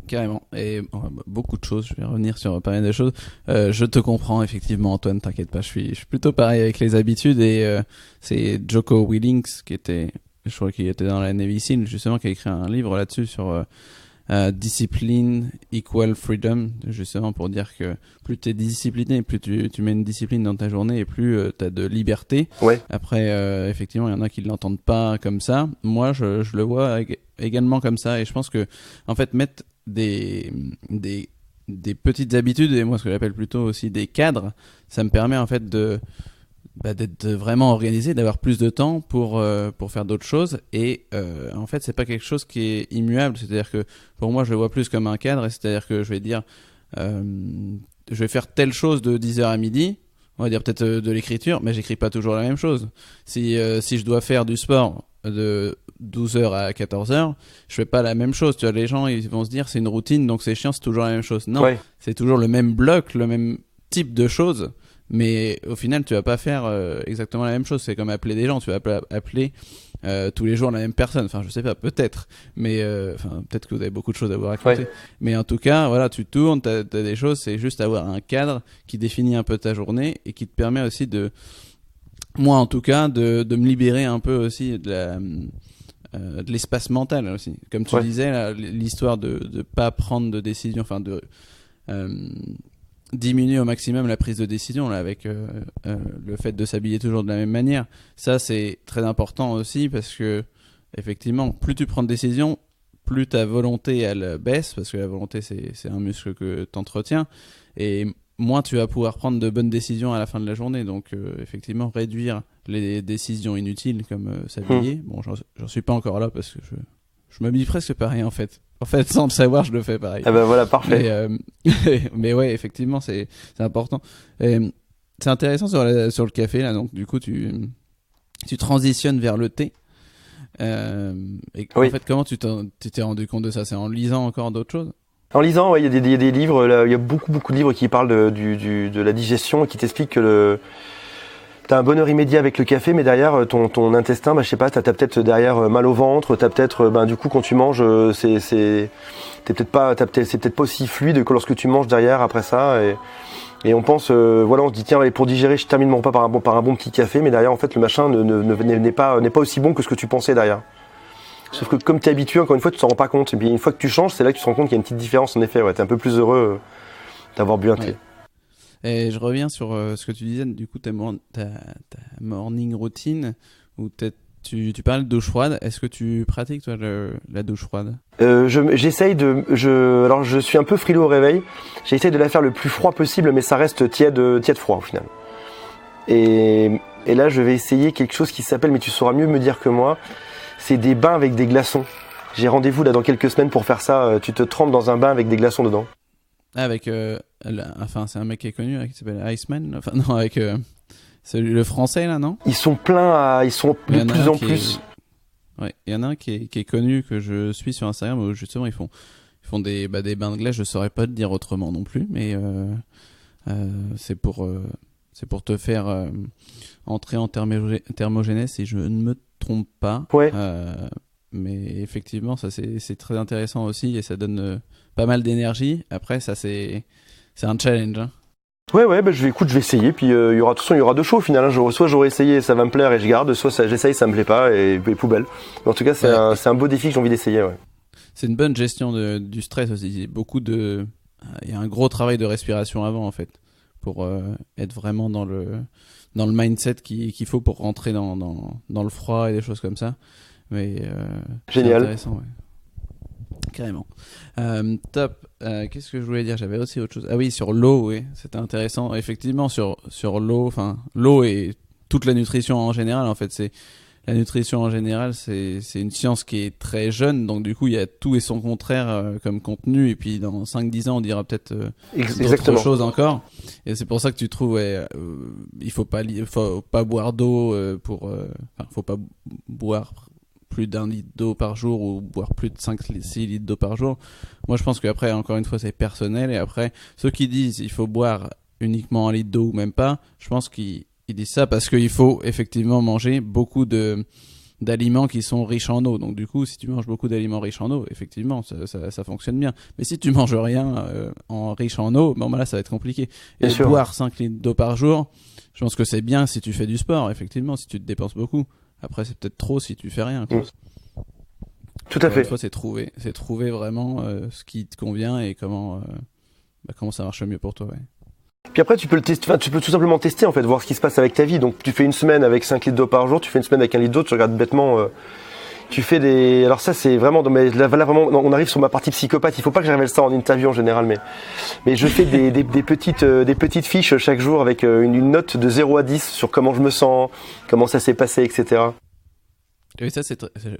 Carrément, et beaucoup de choses, je vais revenir sur pas mal de choses. Je te comprends effectivement Antoine, t'inquiète pas, je suis plutôt pareil avec les habitudes, et c'est Jocko Willink je crois qu'il était dans la Navy Seal justement, qui a écrit un livre là-dessus sur discipline equal freedom, justement pour dire que plus tu es discipliné, plus tu mets une discipline dans ta journée, et plus tu as de liberté. Ouais. Après effectivement il y en a qui l'entendent pas comme ça, moi je le vois également comme ça, et je pense que en fait mettre des petites habitudes, et moi ce que j'appelle plutôt aussi des cadres, ça me permet en fait d'être vraiment organisé, d'avoir plus de temps pour faire d'autres choses, et en fait c'est pas quelque chose qui est immuable, c'est-à-dire que pour moi je le vois plus comme un cadre, c'est-à-dire que je vais dire je vais faire telle chose de 10h à midi, on va dire peut-être de l'écriture, mais j'écris pas toujours la même chose. Si je dois faire du sport de 12h à 14h, je fais pas la même chose. Tu vois, les gens ils vont se dire c'est une routine donc c'est chiant, c'est toujours la même chose. Non, ouais. C'est toujours le même bloc, le même type de choses, mais au final tu vas pas faire exactement la même chose. C'est comme appeler des gens, tu vas appeler tous les jours la même personne, enfin je sais pas, peut-être, mais peut-être que vous avez beaucoup de choses à vous raconter, ouais. Mais en tout cas voilà, tu tournes, t'as des choses, c'est juste avoir un cadre qui définit un peu ta journée et qui te permet aussi moi en tout cas de me libérer un peu aussi de l'espace mental aussi, comme tu disais là, l'histoire de pas prendre de décision, enfin de diminuer au maximum la prise de décision là, avec le fait de s'habiller toujours de la même manière. Ça c'est très important aussi, parce que effectivement plus tu prends de décisions, plus ta volonté elle baisse, parce que la volonté c'est un muscle que tu entretiens, et moins tu vas pouvoir prendre de bonnes décisions à la fin de la journée. Donc effectivement réduire les décisions inutiles comme s'habiller. Bon, j'en suis pas encore là, parce que je m'habille presque pareil en fait. En fait, sans le savoir, je le fais pareil. Ah ben voilà, parfait. Mais ouais, effectivement, c'est important. Et C'est intéressant sur le café, là. Donc, du coup, tu transitionnes vers le thé. Et Oui. en fait, comment tu t'es rendu compte de ça? C'est en lisant encore d'autres choses? En lisant, ouais, il y a des livres, là, il y a beaucoup de livres qui parlent de la digestion et qui t'expliquent que t'as un bonheur immédiat avec le café, mais derrière ton intestin, je sais pas, t'as peut-être derrière mal au ventre, t'as peut-être, du coup quand tu manges, c'est peut-être pas aussi fluide que lorsque tu manges derrière après ça. Et on pense, on se dit tiens, pour digérer, je termine mon repas par un bon petit café, mais derrière en fait le machin n'est pas aussi bon que ce que tu pensais derrière. Sauf que comme tu es habitué, encore une fois, tu t'en rends pas compte. Et puis une fois que tu changes, c'est là que tu te rends compte qu'il y a une petite différence en effet. Ouais, t'es un peu plus heureux d'avoir bu un thé. Et je reviens sur ce que tu disais, du coup, ta morning routine, où tu parles de douche froide. Est-ce que tu pratiques, toi, la douche froide? J'essaye alors je suis un peu frileux au réveil. J'essaye de la faire le plus froid possible, mais ça reste tiède froid au final. Et là, je vais essayer quelque chose qui s'appelle, mais tu sauras mieux me dire que moi, c'est des bains avec des glaçons. J'ai rendez-vous là dans quelques semaines pour faire ça. Tu te trempes dans un bain avec des glaçons dedans. Avec, c'est un mec qui est connu, qui s'appelle Iceman. Enfin, non, avec le français, là, non? Ils sont ils sont de plus en plus. Ouais, il y en a un qui est connu, que je suis sur Instagram, où justement ils font des bains de glace. Je saurais pas te dire autrement non plus, mais c'est pour te faire entrer en thermogénèse, si je ne me trompe pas. Ouais. Mais effectivement, ça c'est très intéressant aussi, et ça donne pas mal d'énergie. Après, ça c'est un challenge. Hein. Ouais, je vais essayer. Puis de toute façon, il y aura deux choix au final. Hein. Soit j'aurai essayé et ça va me plaire et je garde, soit j'essaye, ça me plaît pas et poubelle. Mais en tout cas, c'est un beau défi que j'ai envie d'essayer. Ouais. C'est une bonne gestion du stress aussi. Il y a un gros travail de respiration avant, en fait, pour être vraiment dans le mindset qu'il faut pour rentrer dans le froid et des choses comme ça. Mais génial. C'est intéressant, ouais. Carrément. Top. Qu'est-ce que je voulais dire? J'avais aussi autre chose. Ah oui, sur l'eau, oui, c'était intéressant. Effectivement, sur l'eau, l'eau et toute la nutrition en général, en fait, la nutrition en général, c'est une science qui est très jeune, donc du coup, il y a tout et son contraire comme contenu, et puis dans 5-10 ans, on dira peut-être d'autres choses encore. Et c'est pour ça que tu trouves, il faut pas boire d'eau faut pas boire plus d'1 litre d'eau par jour ou boire plus de 5-6 litres d'eau par jour. Moi, je pense qu'après, encore une fois, c'est personnel, et après, ceux qui disent il faut boire uniquement 1 litre d'eau ou même pas, je pense qu'ils disent ça parce qu'il faut effectivement manger beaucoup d'aliments qui sont riches en eau. Donc du coup, si tu manges beaucoup d'aliments riches en eau, effectivement, ça fonctionne bien. Mais si tu manges rien riche en eau, là, ça va être compliqué. Et boire 5 litres d'eau par jour, je pense que c'est bien si tu fais du sport, effectivement, si tu te dépenses beaucoup. Après, c'est peut-être trop si tu fais rien. Quoi. Tout à fait. Une fois, c'est trouver vraiment ce qui te convient et comment ça marche mieux pour toi. Ouais. Puis après, tu peux tout simplement tester, en fait, voir ce qui se passe avec ta vie. Donc, tu fais une semaine avec 5 litres d'eau par jour, tu fais une semaine avec 1 litre d'eau, tu regardes bêtement, tu fais des... Alors ça, c'est vraiment... Mais là, vraiment, on arrive sur ma partie psychopathe. Il faut pas que je révèle ça en interview en général, mais je fais des petites fiches chaque jour avec une note de 0 à 10 sur comment je me sens, comment ça s'est passé, etc. Oui, ça,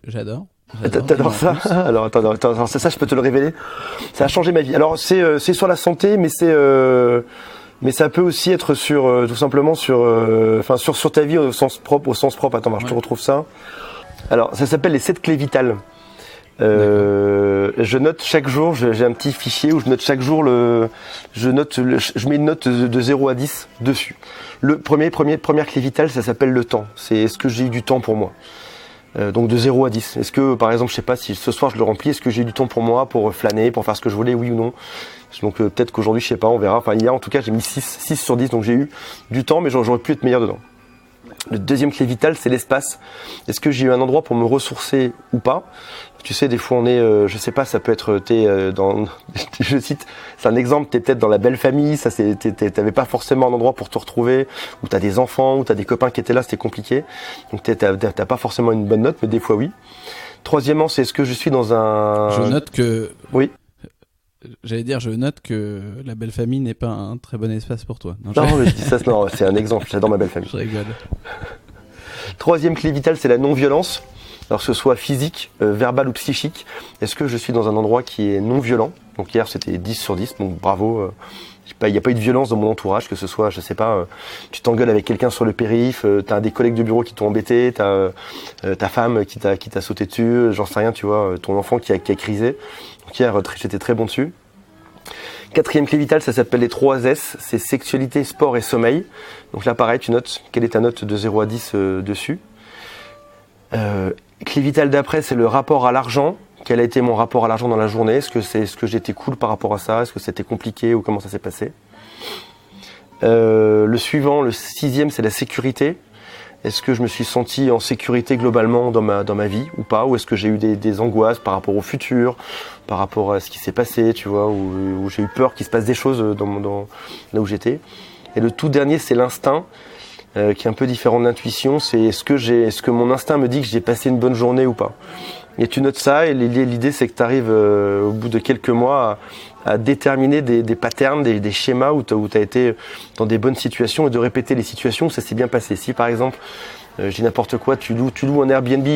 j'adore. T'adores ça? Alors, attends, ça, je peux te le révéler. Ça a changé ma vie. Alors, c'est sur la santé, mais mais ça peut aussi être tout simplement sur ta vie au sens propre. Attends, je te retrouve ça. Alors, ça s'appelle les 7 clés vitales. Je note chaque jour, j'ai un petit fichier où je note chaque jour je mets une note de 0 à 10 dessus. Première clé vitale, ça s'appelle le temps. C'est est-ce que j'ai eu du temps pour moi? Donc de 0 à 10. Est-ce que, par exemple, je sais pas si ce soir je le remplis, est-ce que j'ai eu du temps pour moi, pour flâner, pour faire ce que je voulais, oui ou non? Donc peut-être qu'aujourd'hui, je sais pas, on verra. Enfin, hier, en tout cas, j'ai mis 6 sur 10, donc j'ai eu du temps, mais j'aurais pu être meilleur dedans. Le deuxième clé vitale, c'est l'espace. Est-ce que j'ai eu un endroit pour me ressourcer ou pas? Tu sais, des fois on est, je sais pas, ça peut être, je cite, c'est un exemple, t'es peut-être dans la belle famille, t'avais pas forcément un endroit pour te retrouver, ou t'as des enfants, ou t'as des copains qui étaient là, c'était compliqué. Donc t'as pas forcément une bonne note, mais des fois oui. Troisièmement, c'est est-ce que je suis dans un... Je note que... Oui. Je note que la belle famille n'est pas un très bon espace pour toi. Non, mais je dis ça, non, c'est un exemple, j'adore ma belle famille. Je rigole. Troisième clé vitale, c'est la non-violence. Alors que ce soit physique, verbal ou psychique. Est-ce que je suis dans un endroit qui est non violent? Donc hier c'était 10 sur 10, donc bravo. il n'y a pas eu de violence dans mon entourage, que ce soit, je sais pas, tu t'engueules avec quelqu'un sur le périph', t'as des collègues de bureau qui t'ont embêté, t'as ta femme qui t'a sauté dessus, j'en sais rien, tu vois, ton enfant qui a crisé. Donc hier, j'étais très bon dessus. 4e clé vitale, ça s'appelle les 3 S, c'est sexualité, sport et sommeil. Donc là, pareil, tu notes quelle est ta note de 0 à 10 dessus. Clé vitale d'après, c'est le rapport à l'argent. Quel a été mon rapport à l'argent dans la journée? Est-ce que j'étais cool par rapport à ça? Est-ce que c'était compliqué ou comment ça s'est passé? Le suivant, le 6e, c'est la sécurité. Est-ce que je me suis senti en sécurité globalement dans ma vie ou pas? Ou est-ce que j'ai eu des angoisses par rapport au futur, par rapport à ce qui s'est passé, tu vois, où j'ai eu peur qu'il se passe des choses dans là où j'étais? Et le tout dernier, c'est l'instinct, qui est un peu différent de l'intuition. C'est est-ce que mon instinct me dit que j'ai passé une bonne journée ou pas? Et tu notes ça, et l'idée c'est que tu arrives au bout de quelques mois à déterminer des patterns, des schémas où tu as été dans des bonnes situations et de répéter les situations où ça s'est bien passé. Si par exemple, je dis n'importe quoi, tu loues un Airbnb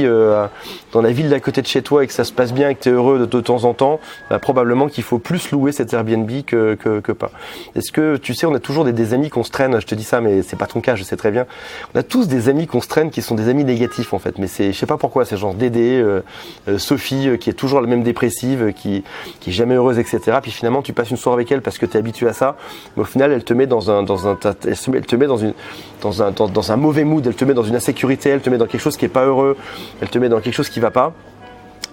dans la ville d'à côté de chez toi et que ça se passe bien et que tu es heureux de temps en temps, probablement qu'il faut plus louer cet Airbnb que pas. Est-ce que tu sais, on a toujours des amis qu'on se traîne, je te dis ça mais c'est pas ton cas, je sais très bien. On a tous des amis qu'on se traîne qui sont des amis négatifs en fait, mais je sais pas pourquoi, c'est genre Dédé, Sophie qui est toujours la même dépressive, qui est jamais heureuse, etc. Puis finalement tu passes une soirée avec elle parce que tu es habitué à ça, mais au final elle te met dans un mauvais mood, elle te met dans une insécurité, elle te met dans quelque chose qui est pas heureux, elle te met dans quelque chose qui va pas.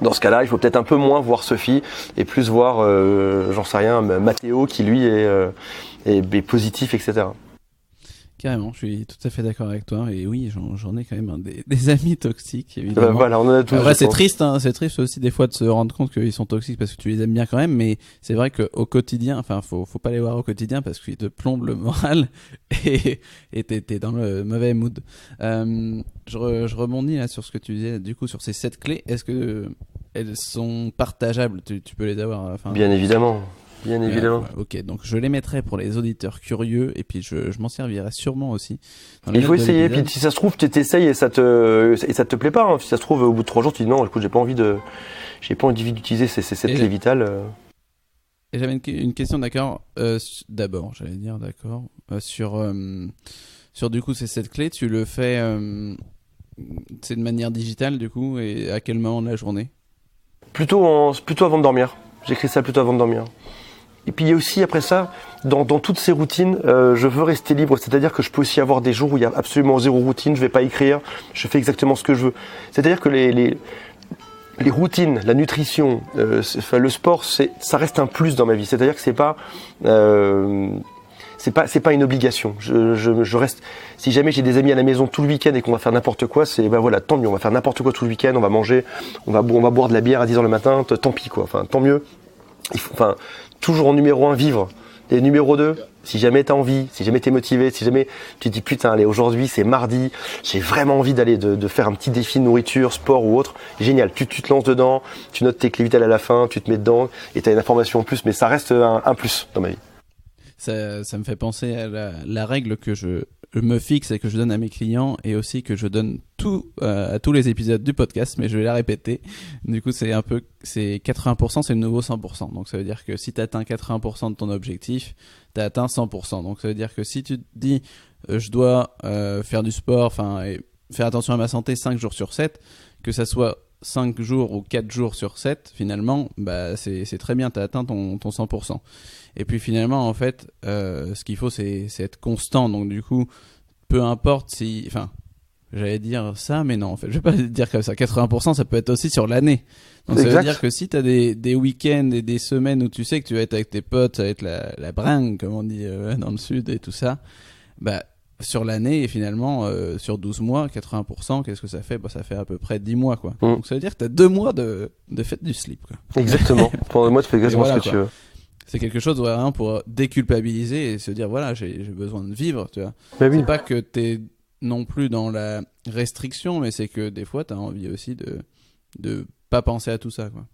Dans ce cas-là, il faut peut-être un peu moins voir Sophie et plus voir, j'en sais rien, Mathéo qui lui est positif, etc. Carrément, je suis tout à fait d'accord avec toi. Et oui, j'en ai quand même des amis toxiques, évidemment. Voilà, on en a tous. Après, c'est triste, hein, c'est triste aussi des fois de se rendre compte qu'ils sont toxiques parce que tu les aimes bien quand même. Mais c'est vrai qu'au quotidien, enfin, faut pas les voir au quotidien parce qu'ils te plombent le moral et t'es dans le mauvais mood. Je rebondis là sur ce que tu disais, du coup, sur ces 7 clés. Est-ce que elles sont partageables? Tu peux les avoir à la fin? Bien évidemment. Bien évidemment. Ok, donc je les mettrai pour les auditeurs curieux et puis je m'en servirai sûrement aussi. Il faut essayer, puis si ça se trouve, tu t'essayes et ça te plaît pas. Hein. Si ça se trouve, au bout de 3 jours, tu dis non, écoute, j'ai pas envie d'utiliser cette clé vitale. Et j'avais une question, d'accord. D'abord, j'allais dire d'accord sur du coup cette clé, tu le fais, c'est de manière digitale du coup, et à quel moment de la journée? Plutôt avant de dormir. J'écris ça plutôt avant de dormir. Et puis il y a aussi après ça, dans toutes ces routines, je veux rester libre, c'est-à-dire que je peux aussi avoir des jours où il y a absolument 0 routine, je vais pas écrire, je fais exactement ce que je veux. C'est-à-dire que les routines, la nutrition, le sport, ça reste un plus dans ma vie. C'est-à-dire que c'est pas une obligation. Je reste. Si jamais j'ai des amis à la maison tout le week-end et qu'on va faire n'importe quoi, voilà, tant mieux. On va faire n'importe quoi tout le week-end, on va manger, on va boire de la bière à 10h le matin, tant pis quoi. Enfin, tant mieux. Toujours en numéro 1, vivre. Et numéro 2, si jamais t'as envie, si jamais t'es motivé, si jamais tu te dis putain, allez, aujourd'hui c'est mardi, j'ai vraiment envie d'aller de faire un petit défi de nourriture, sport ou autre, génial, tu te lances dedans, tu notes tes clés vitales à la fin, tu te mets dedans et t'as une information en plus, mais ça reste un plus dans ma vie. Ça me fait penser à la règle que je me fixe et que je donne à mes clients et aussi que je donne à tous les épisodes du podcast, mais je vais la répéter. Du coup, c'est 80%, c'est le nouveau 100%. Donc ça veut dire que si tu atteins 80% de ton objectif, tu as atteint 100%. Donc ça veut dire que si tu te dis je dois faire du sport, et faire attention à ma santé 5 jours sur 7, que ça soit 5 jours ou 4 jours sur 7, finalement, c'est très bien, tu as atteint ton 100%. Et puis finalement, en fait, ce qu'il faut, c'est être constant. Donc du coup, peu importe si... j'allais dire ça, mais non, en fait, je vais pas dire comme ça. 80%, ça peut être aussi sur l'année. Donc ça veut dire que si tu as des week-ends et des semaines où tu sais que tu vas être avec tes potes, ça va être la bringue, comme on dit dans le sud et tout ça, sur l'année et finalement sur 12 mois, 80%, qu'est-ce que ça fait? Ça fait à peu près 10 mois quoi. Donc ça veut dire que tu as 2 mois de fête du slip quoi. Exactement. Pendant moi tu fais exactement ce que tu veux. C'est quelque chose vraiment pour déculpabiliser et se dire voilà, j'ai besoin de vivre, tu vois. Oui. C'est pas que t'es non plus dans la restriction, mais c'est que des fois t'as envie aussi de pas penser à tout ça quoi.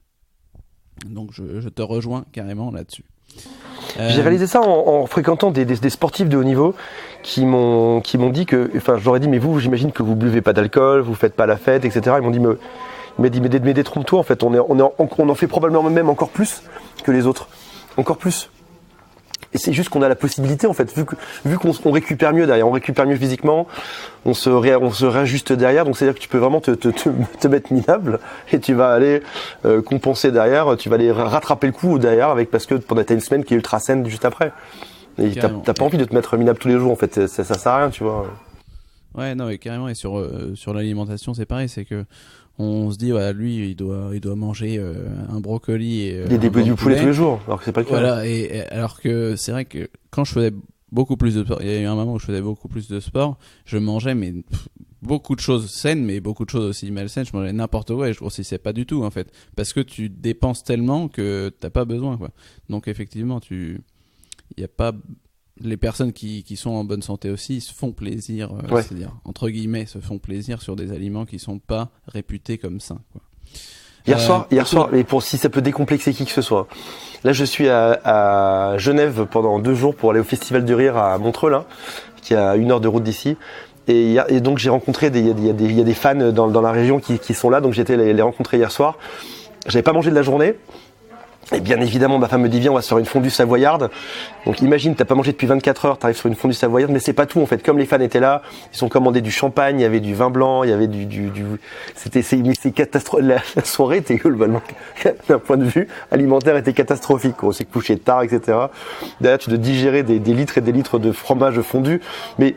Donc je te rejoins carrément là-dessus. J'ai réalisé ça en fréquentant des sportifs de haut niveau qui m'ont dit que, je leur ai dit mais vous, j'imagine que vous buvez pas d'alcool, vous faites pas la fête, etc. Ils m'ont dit mais détrompe-toi, en fait, on en fait probablement même encore plus que les autres, encore plus. Et c'est juste qu'on a la possibilité, en fait, vu qu'on récupère mieux derrière, on récupère mieux physiquement, on se réajuste derrière, donc c'est-à-dire que tu peux vraiment te mettre minable, et tu vas aller compenser derrière, tu vas aller rattraper le coup derrière, parce que pendant une semaine qui est ultra saine juste après. Et t'as pas envie de te mettre minable tous les jours, en fait, ça sert à rien, tu vois. Ouais, non, mais carrément, et sur l'alimentation, c'est pareil, c'est que on se dit, voilà, lui, il doit manger un brocoli et des du poulet tous les jours, alors que c'est pas le cas. Voilà, et alors que c'est vrai que quand je faisais beaucoup plus de sport, il y a eu un moment où je faisais beaucoup plus de sport, je mangeais beaucoup de choses saines, mais beaucoup de choses aussi malsaines. Je mangeais n'importe quoi et je grossissais pas du tout, en fait, parce que tu dépenses tellement que t'as pas besoin, quoi. Donc effectivement, il y a pas les personnes qui sont en bonne santé aussi se font plaisir, c'est-à-dire entre guillemets se font plaisir sur des aliments qui sont pas réputés comme sains, quoi. Hier soir, et si ça peut décomplexer qui que ce soit. Là, je suis à Genève pendant 2 jours pour aller au Festival du Rire à Montreux, là, qui est à 1 heure de route d'ici. Et donc j'ai rencontré il y a des fans dans la région qui sont là, donc j'ai été les rencontrer hier soir. J'avais pas mangé de la journée. Et bien évidemment, ma femme me dit, viens, on va se faire une fondue savoyarde. Donc imagine, t'as pas mangé depuis 24 heures, t'arrives sur une fondue savoyarde, mais c'est pas tout en fait. Comme les fans étaient là, ils ont commandé du champagne, il y avait du vin blanc, il y avait c'est catastrophique. La soirée était globalement, d'un point de vue alimentaire, était catastrophique. On s'est couché tard, etc. Derrière, tu dois digérer des litres et des litres de fromage fondu, mais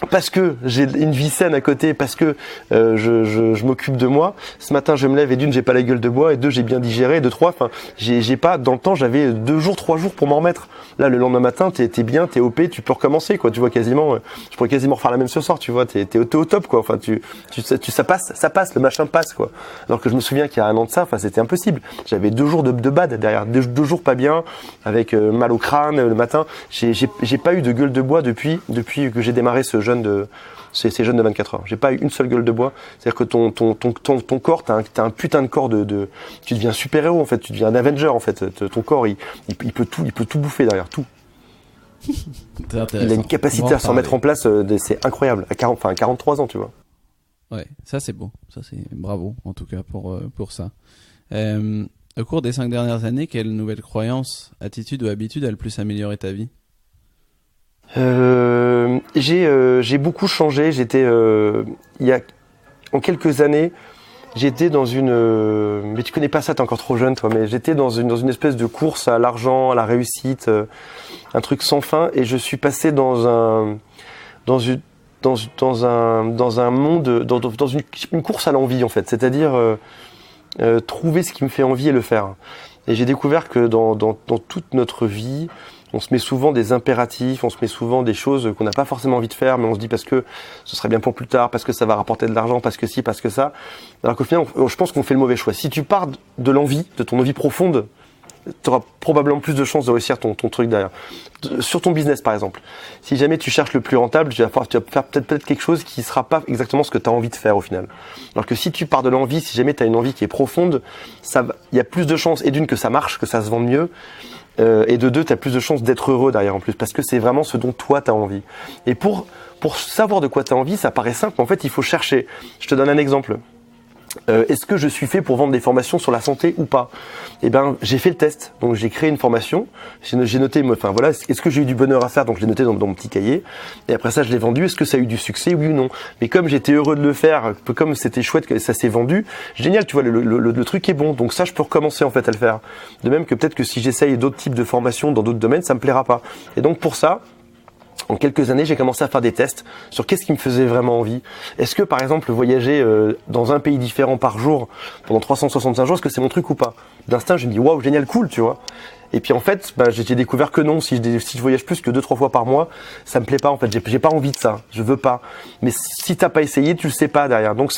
parce que j'ai une vie saine à côté, parce que je m'occupe de moi. Ce matin, je me lève et d'une, j'ai pas la gueule de bois, et deux, j'ai bien digéré, et de trois, enfin, j'ai pas, dans le temps, j'avais 2 jours, 3 jours pour m'en remettre. Là, le lendemain matin, t'es bien, t'es OP, tu peux recommencer, quoi. Tu vois, quasiment, je pourrais quasiment refaire la même ce soir, tu vois, t'es au top, quoi. Enfin, ça passe, le machin passe, quoi. Alors que je me souviens qu'il y a 1 an de ça, enfin, c'était impossible. J'avais 2 jours de bad derrière, 2 jours pas bien, avec mal au crâne le matin. J'ai pas eu de gueule de bois depuis que j'ai démarré ces jeunes de 24 heures. J'ai pas eu une seule gueule de bois. C'est-à-dire que ton corps, t'as un putain de corps tu deviens super-héros, en fait. Tu deviens un Avenger, en fait. Ton corps, il peut tout bouffer derrière, tout. Il a une capacité à s'en mettre en place, c'est incroyable. À 43 ans, tu vois. Ouais, ça c'est beau. Ça c'est bravo, en tout cas, pour ça. Au cours des 5 dernières années, quelle nouvelle croyance, attitude ou habitude a le plus amélioré ta vie ? J'ai beaucoup changé. En quelques années, j'étais dans mais tu connais pas ça, t'es encore trop jeune toi, mais j'étais dans une espèce de course à l'argent, à la réussite, un truc sans fin, et je suis passé dans un monde, dans une course à l'envie, en fait, c'est-à-dire trouver ce qui me fait envie et le faire. Et j'ai découvert que dans toute notre vie, on se met souvent des impératifs, on se met souvent des choses qu'on n'a pas forcément envie de faire, mais on se dit parce que ce serait bien pour plus tard, parce que ça va rapporter de l'argent, parce que si, parce que ça. Alors qu'au final, je pense qu'on fait le mauvais choix. Si tu pars de l'envie, de ton envie profonde, tu auras probablement plus de chances de réussir ton truc derrière. Sur ton business, par exemple. Si jamais tu cherches le plus rentable, tu vas faire peut-être quelque chose qui sera pas exactement ce que tu as envie de faire au final. Alors que si tu pars de l'envie, si jamais tu as une envie qui est profonde, il y a plus de chances, et d'une, que ça marche, que ça se vende mieux, et de deux, tu as plus de chances d'être heureux derrière en plus, parce que c'est vraiment ce dont toi tu as envie. Et pour savoir de quoi tu as envie, ça paraît simple, mais en fait il faut chercher. Je te donne un exemple. Est-ce que je suis fait pour vendre des formations sur la santé ou pas ? Eh ben, j'ai fait le test. Donc, j'ai créé une formation. J'ai noté, enfin voilà, est-ce que j'ai eu du bonheur à faire ? Donc, je l'ai noté dans mon petit cahier. Et après ça, je l'ai vendu. Est-ce que ça a eu du succès ? Oui ou non ? Mais comme j'étais heureux de le faire, comme c'était chouette que ça s'est vendu, génial, tu vois, le truc est bon. Donc ça, je peux recommencer en fait à le faire. De même que peut-être que si j'essaye d'autres types de formations dans d'autres domaines, ça me plaira pas. Et donc pour ça, en quelques années, j'ai commencé à faire des tests sur qu'est-ce qui me faisait vraiment envie. Est-ce que, par exemple, voyager dans un pays différent par jour pendant 365 jours, est-ce que c'est mon truc ou pas ? D'instinct, je me dis waouh, génial, cool, tu vois. Et puis en fait, j'ai découvert que non. Si je voyage plus que 2-3 fois par mois, ça me plaît pas en fait. J'ai pas envie de ça. Je veux pas. Mais si t'as pas essayé, tu le sais pas derrière. Donc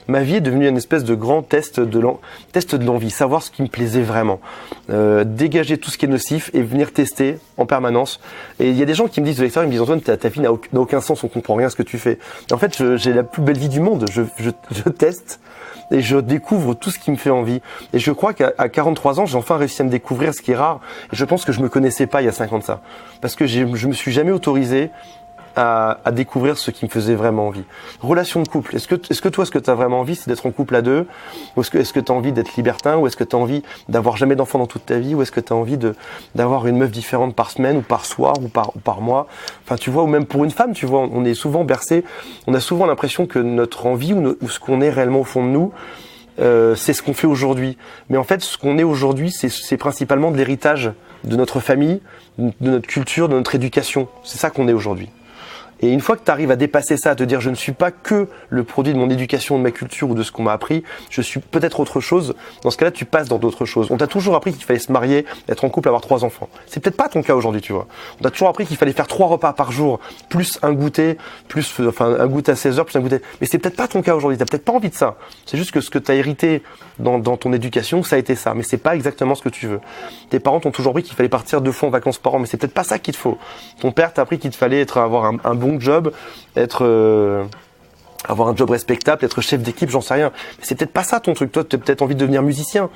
ma vie est devenue une espèce de grand test de l'envie, savoir ce qui me plaisait vraiment, dégager tout ce qui est nocif et venir tester en permanence. Et il y a des gens qui me disent de l'extérieur, ils me disent Antoine, ta vie n'a aucun sens, on comprend rien à ce que tu fais. Et en fait, j'ai la plus belle vie du monde. Je teste. Et je découvre tout ce qui me fait envie. Et je crois qu'à 43 ans, j'ai enfin réussi à me découvrir, ce qui est rare. Et je pense que je me connaissais pas il y a 5 ans de ça. Parce que je me suis jamais autorisé à découvrir ce qui me faisait vraiment envie. Relation de couple. Est-ce que toi, ce que tu as vraiment envie, c'est d'être en couple à deux? Ou est-ce que tu as envie d'être libertin? Ou est-ce que tu as envie d'avoir jamais d'enfant dans toute ta vie? Ou est-ce que tu as envie d'avoir une meuf différente par semaine ou par soir ou par mois? Enfin, tu vois, ou même pour une femme, tu vois, on est souvent bercé, on a souvent l'impression que notre envie ou ce qu'on est réellement au fond de nous, c'est ce qu'on fait aujourd'hui. Mais en fait, ce qu'on est aujourd'hui, c'est principalement de l'héritage de notre famille, de notre culture, de notre éducation. C'est ça qu'on est aujourd'hui. Et une fois que tu arrives à dépasser ça, à te dire je ne suis pas que le produit de mon éducation, de ma culture ou de ce qu'on m'a appris, je suis peut-être autre chose, dans ce cas-là tu passes dans d'autres choses. On t'a toujours appris qu'il fallait se marier, être en couple, avoir 3 enfants. C'est peut-être pas ton cas aujourd'hui, tu vois. On t'a toujours appris qu'il fallait faire 3 repas par jour, plus un goûter, un goûter à 16h, plus un goûter. Mais c'est peut-être pas ton cas aujourd'hui, t'as peut-être pas envie de ça. C'est juste que ce que t'as hérité dans ton éducation, ça a été ça. Mais c'est pas exactement ce que tu veux. Tes parents t'ont toujours appris qu'il fallait partir 2 fois en vacances par an, mais c'est peut-être pas ça qu'il te faut. Ton père t'a appris qu'il te fallait avoir un bon job, avoir un job respectable, être chef d'équipe, j'en sais rien. Mais c'est peut-être pas ça ton truc. Toi, tu as peut-être envie de devenir musicien.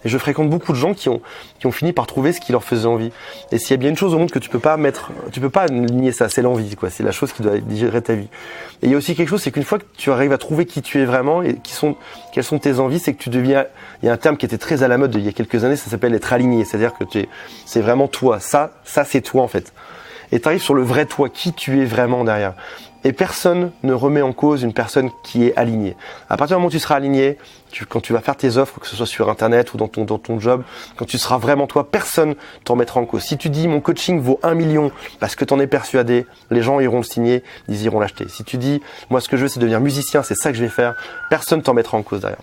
Et je fréquente beaucoup de gens qui ont fini par trouver ce qui leur faisait envie. Et s'il y a bien une chose au monde que tu peux pas nier ça, c'est l'envie, quoi. C'est la chose qui doit gérer ta vie. Et il y a aussi quelque chose, c'est qu'une fois que tu arrives à trouver qui tu es vraiment et quelles sont tes envies, c'est que tu deviens, il y a un terme qui était très à la mode il y a quelques années, ça s'appelle être aligné. C'est-à-dire que c'est vraiment toi. Ça c'est toi, en fait. Et tu arrives sur le vrai toi, qui tu es vraiment derrière. Et personne ne remet en cause une personne qui est alignée. À partir du moment où tu seras aligné, quand tu vas faire tes offres, que ce soit sur Internet ou dans ton job, quand tu seras vraiment toi, personne t'en mettra en cause. Si tu dis mon coaching vaut 1 million parce que t'en es persuadé, les gens iront le signer, ils iront l'acheter. Si tu dis moi ce que je veux c'est devenir musicien, c'est ça que je vais faire, personne t'en mettra en cause derrière.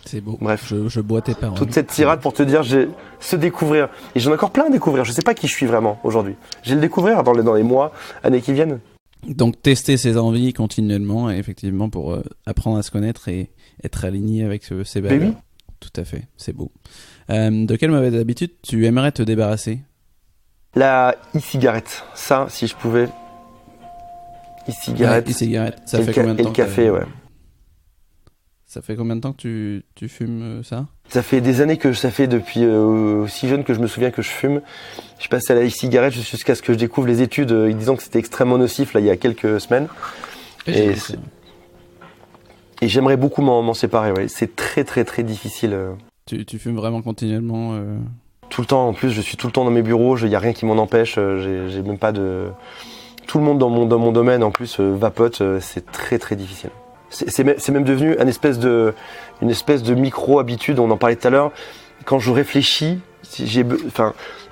C'est beau. Bref, je bois tes paroles. Toute cette tirade pour te dire, j'ai se découvrir. Et j'en ai encore plein à découvrir. Je sais pas qui je suis vraiment aujourd'hui. Je vais le découvrir dans les mois, années qui viennent. Donc tester ses envies continuellement, effectivement, pour apprendre à se connaître et être aligné avec ses valeurs. Oui. Tout à fait, c'est beau. De quelle mauvaise habitude tu aimerais te débarrasser? La e-cigarette. Ça, si je pouvais. E-cigarette. Ouais, e-cigarette. Ça fait combien de temps? Et le café, ouais. Ça fait combien de temps que tu fumes ça? Ça fait des années ça fait depuis aussi jeune que je me souviens que je fume. Je suis passé à la e-cigarette jusqu'à ce que je découvre les études disant que c'était extrêmement nocif là il y a quelques semaines. Et j'aimerais beaucoup m'en séparer. Ouais. C'est très très très difficile. Tu fumes vraiment continuellement Tout le temps. En plus, je suis tout le temps dans mes bureaux. Il y a rien qui m'en empêche. J'ai même pas de. Tout le monde dans mon domaine en plus vapote. C'est très très difficile. C'est même devenu une espèce de micro-habitude, on en parlait tout à l'heure. Quand je réfléchis,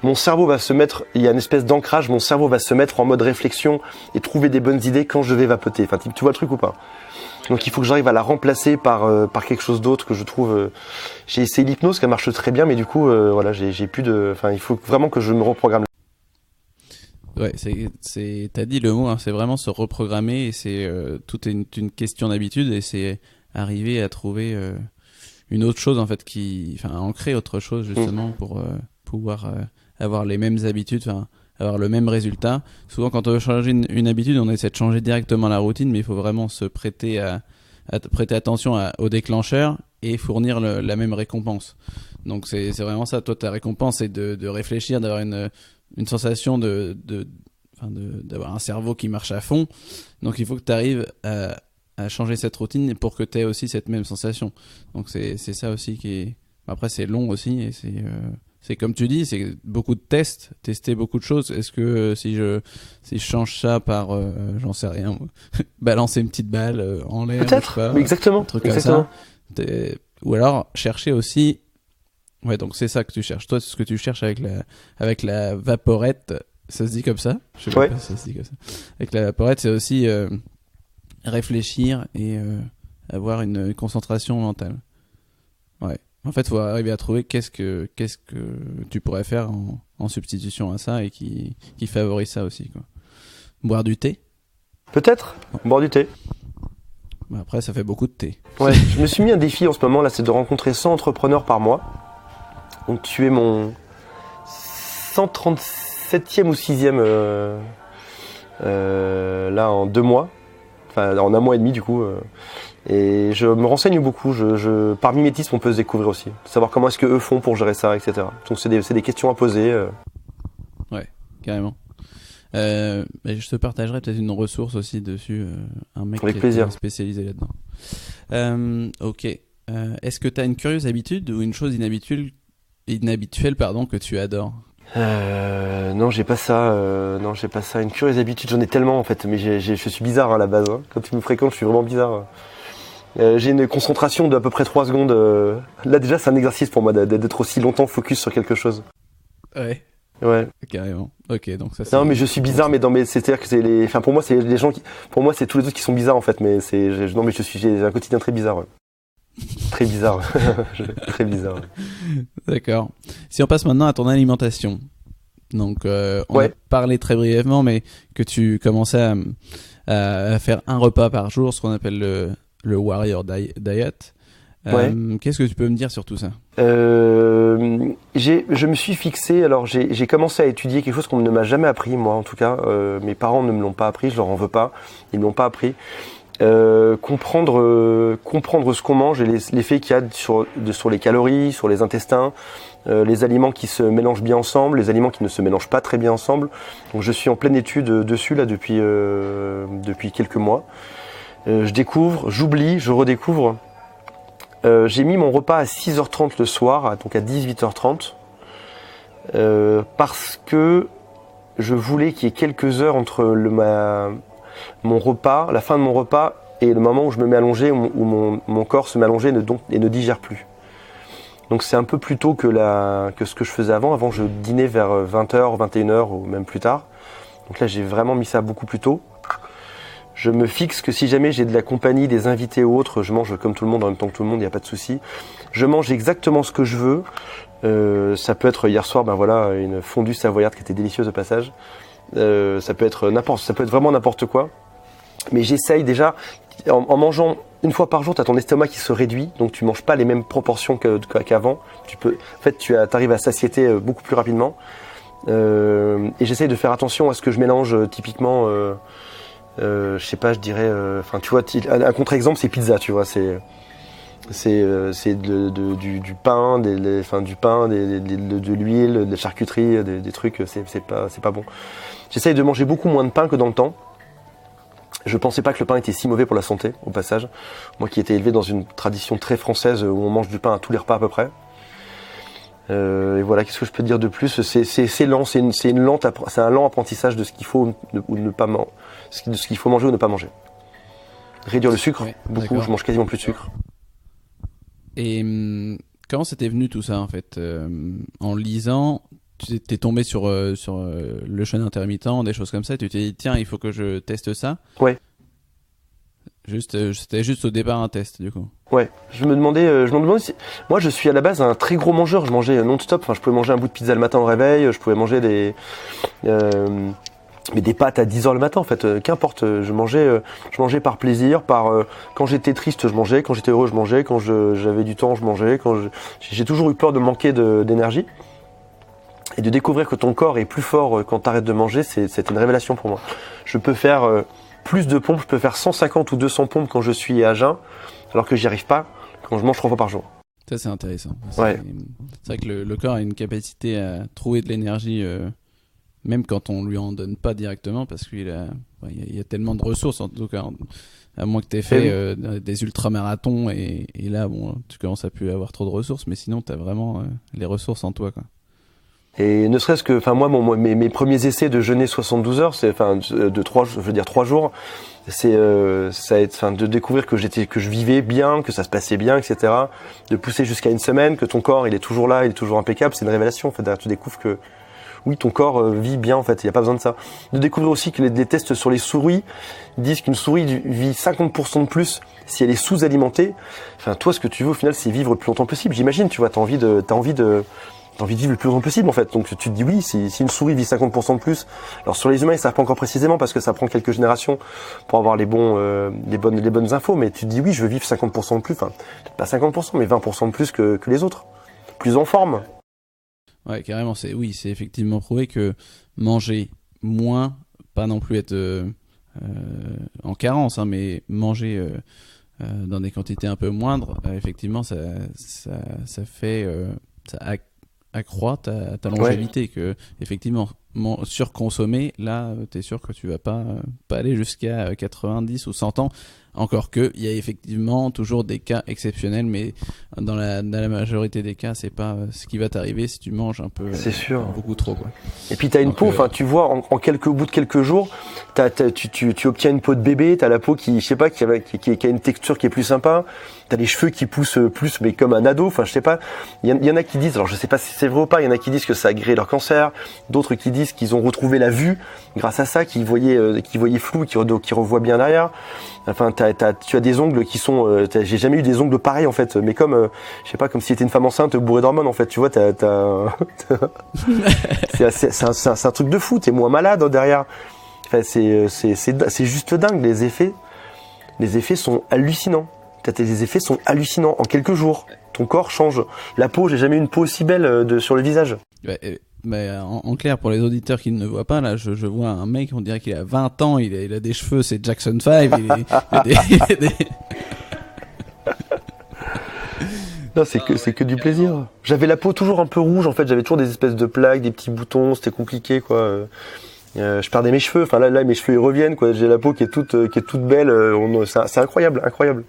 mon cerveau va se mettre, il y a une espèce d'ancrage, mon cerveau va se mettre en mode réflexion et trouver des bonnes idées quand je vais vapoter. Enfin, tu vois le truc ou pas? Donc il faut que j'arrive à la remplacer par quelque chose d'autre que je trouve. J'ai essayé l'hypnose, ça marche très bien, mais du coup, voilà, j'ai plus de. Enfin, il faut vraiment que je me reprogramme. Ouais, t'as dit le mot, hein, c'est vraiment se reprogrammer et c'est tout est une question d'habitude et c'est arriver à trouver une autre chose en fait ancrer autre chose justement pour pouvoir avoir les mêmes habitudes, avoir le même résultat. Souvent quand on veut changer une habitude, on essaie de changer directement la routine, mais il faut vraiment se prêter prêter attention au déclencheur et fournir la même récompense. Donc c'est vraiment ça. Toi, ta récompense, c'est de réfléchir, d'avoir une sensation d'avoir un cerveau qui marche à fond. Donc il faut que tu arrives à changer cette routine pour que tu aies aussi cette même sensation. Donc c'est ça aussi qui est. Après c'est long aussi et c'est comme tu dis, c'est beaucoup de tests, tester beaucoup de choses. Est-ce que si je change ça par j'en sais rien, balancer une petite balle en l'air, peut-être, je sais pas, exactement, un truc exactement. Comme ça, ou alors chercher aussi. Ouais, donc c'est ça que tu cherches. Toi, c'est ce que tu cherches avec la vaporette, ça se dit comme ça? Je sais pas si ça se dit comme ça. Avec la vaporette, c'est aussi réfléchir et avoir une concentration mentale. Ouais. En fait, il faut arriver à trouver qu'est-ce que tu pourrais faire en substitution à ça et qui favorise ça aussi, quoi. Boire du thé? Peut-être, boire du thé. Après, ça fait beaucoup de thé. Ouais, je me suis mis un défi en ce moment, là, c'est de rencontrer 100 entrepreneurs par mois. Donc tu es mon 137e ou 6e là en 2 mois, enfin en 1 mois et demi du coup. Et je me renseigne beaucoup. Par mimétisme, on peut se découvrir aussi, savoir comment est-ce que eux font pour gérer ça, etc. Donc c'est des questions à poser. Ouais, carrément. Mais je te partagerai peut-être une ressource aussi dessus, un mec Avec qui plaisir. est spécialisé là-dedans. Ok. Est-ce que tu as une curieuse habitude ou une chose inhabituelle pardon, que tu adores? Non, j'ai pas ça. Non, j'ai pas ça. Une curieuse habitude, j'en ai tellement en fait. Mais je suis bizarre à la base. Hein. Quand tu me fréquentes, je suis vraiment bizarre. J'ai une concentration d'à peu près 3 secondes. Là déjà, c'est un exercice pour moi d'être aussi longtemps focus sur quelque chose. Ouais. Ouais. Carrément. Ok, donc ça c'est... Non, mais je suis bizarre, mais c'est-à-dire que c'est les, enfin pour moi c'est les gens qui, pour moi c'est tous les autres qui sont bizarres en fait, mais non mais j'ai un quotidien très bizarre, ouais. Très bizarre, très bizarre. Ouais. D'accord. Si on passe maintenant à ton alimentation, donc on a parlé très brièvement, mais que tu commençais à faire un repas par jour, ce qu'on appelle le Warrior Diet. Qu'est-ce que tu peux me dire sur tout ça? Je me suis fixé, alors j'ai commencé à étudier quelque chose qu'on ne m'a jamais appris, moi en tout cas. Mes parents ne me l'ont pas appris, je leur en veux pas, ils ne l'ont pas appris. Comprendre ce qu'on mange et l'effet qu'il y a sur les calories, sur les intestins, les aliments qui se mélangent bien ensemble, les aliments qui ne se mélangent pas très bien ensemble. Donc je suis en pleine étude dessus là depuis quelques mois. Je découvre, j'oublie, je redécouvre. J'ai mis mon repas à 6h30 le soir, donc à 18h30, parce que je voulais qu'il y ait quelques heures entre mon repas, la fin de mon repas, et le moment où je me mets allongé, où mon corps se met allongé et ne digère plus. Donc c'est un peu plus tôt que ce que je faisais avant. Avant, je dînais vers 20h, 21h ou même plus tard. Donc là, j'ai vraiment mis ça beaucoup plus tôt. Je me fixe que si jamais j'ai de la compagnie, des invités ou autres, je mange comme tout le monde en même temps que tout le monde, il n'y a pas de souci. Je mange exactement ce que je veux. Ça peut être hier soir, une fondue savoyarde qui était délicieuse au passage. Ça peut être vraiment n'importe quoi. Mais j'essaye déjà, en mangeant une fois par jour, tu as ton estomac qui se réduit, donc tu manges pas les mêmes proportions qu'avant. Tu arrives à satiété beaucoup plus rapidement. Et j'essaye de faire attention à ce que je mélange typiquement. Je sais pas, je dirais, tu vois, un contre-exemple, c'est pizza, tu vois, c'est du pain, du pain, de l'huile, de la charcuterie, des trucs, c'est pas bon. J'essaye de manger beaucoup moins de pain que dans le temps. Je pensais pas que le pain était si mauvais pour la santé, au passage. Moi qui étais élevé dans une tradition très française où on mange du pain à tous les repas à peu près. Et voilà, qu'est-ce que je peux te dire de plus? C'est lent, c'est un lent apprentissage de ce qu'il faut ou ne pas manger, de ce qu'il faut manger ou ne pas manger. Réduire le sucre, beaucoup. D'accord. Je mange quasiment plus de sucre. Et comment c'était venu tout ça en fait? En lisant, tu t'es tombé sur le jeûne intermittent, des choses comme ça. Et tu t'es dit tiens, il faut que je teste ça. Ouais. C'était juste au départ un test du coup. Ouais, je me demandais si... Moi je suis à la base un très gros mangeur, je mangeais non-stop, je pouvais manger un bout de pizza le matin au réveil, je pouvais manger des pâtes à 10h le matin en fait, qu'importe, je mangeais par plaisir, quand j'étais triste je mangeais, quand j'étais heureux je mangeais, quand j'avais du temps je mangeais, j'ai toujours eu peur de manquer d'énergie. Et de découvrir que ton corps est plus fort quand tu arrêtes de manger, c'est une révélation pour moi. Je peux faire plus de pompes, je peux faire 150 ou 200 pompes quand je suis à jeun, alors que j'y arrive pas quand je mange 3 fois par jour. Ça c'est intéressant. Ouais. C'est vrai que le corps a une capacité à trouver de l'énergie, même quand on lui en donne pas directement, parce qu'il y a tellement de ressources, en tout cas, à moins que tu aies fait des ultramarathons, et là bon, tu commences à plus avoir trop de ressources, mais sinon tu as vraiment les ressources en toi, quoi. Et ne serait-ce que, mes premiers essais de jeûner 72 heures, de 3 jours, c'est de découvrir que je vivais bien, que ça se passait bien, etc. De pousser jusqu'à une semaine, que ton corps il est toujours là, il est toujours impeccable, c'est une révélation. En fait, tu découvres que oui, ton corps vit bien. En fait, il n'y a pas besoin de ça. De découvrir aussi que les tests sur les souris disent qu'une souris vit 50% de plus si elle est sous-alimentée. Enfin, toi, ce que tu veux au final, c'est vivre le plus longtemps possible. J'imagine, tu vois, t'as envie de vivre le plus longtemps possible en fait. Donc tu te dis oui, si une souris vit 50% de plus. Alors sur les humains, ils savent pas encore précisément parce que ça prend quelques générations pour avoir les bonnes infos, mais tu te dis oui, je veux vivre 50% de plus, enfin peut-être pas 50%, mais 20% de plus que les autres. Plus en forme. Ouais, carrément, c'est effectivement prouvé que manger moins, pas non plus être en carence, mais manger dans des quantités un peu moindres, effectivement ça fait ça accroît ta longévité. Que effectivement surconsommer, là, t'es sûr que tu vas pas aller jusqu'à 90 ou 100 ans. Encore que, il y a effectivement toujours des cas exceptionnels, mais dans la majorité des cas, c'est pas ce qui va t'arriver si tu manges un peu, c'est sûr, beaucoup trop, quoi. Et puis t'as une peau, tu vois, en au bout de quelques jours, tu obtiens une peau de bébé, t'as la peau qui, je sais pas, qui a une texture qui est plus sympa, t'as les cheveux qui poussent plus, mais comme un ado, je sais pas. Il y en a qui disent, alors je sais pas si c'est vrai ou pas, il y en a qui disent que ça a guéri leur cancer, d'autres qui disent qu'ils ont retrouvé la vue grâce à ça, qu'ils voyaient flou, qui revoient bien derrière. Enfin, tu as des ongles qui sont, j'ai jamais eu des ongles pareils en fait, mais comme, je sais pas, comme si t'étais une femme enceinte bourrée d'hormones en fait, tu vois, c'est un truc de fou, t'es moins malade derrière. Enfin, c'est juste dingue, les effets sont hallucinants. Les effets sont hallucinants en quelques jours. Ton corps change. La peau, j'ai jamais eu une peau aussi belle sur le visage. Mais en clair, pour les auditeurs qui ne voient pas, là, je vois un mec, on dirait qu'il a 20 ans, il a des cheveux, c'est Jackson 5, Non, c'est que du plaisir. J'avais la peau toujours un peu rouge, en fait, j'avais toujours des espèces de plaques, des petits boutons, c'était compliqué, quoi. Je perdais mes cheveux, enfin là mes cheveux ils reviennent, quoi. J'ai la peau qui est toute belle, c'est incroyable.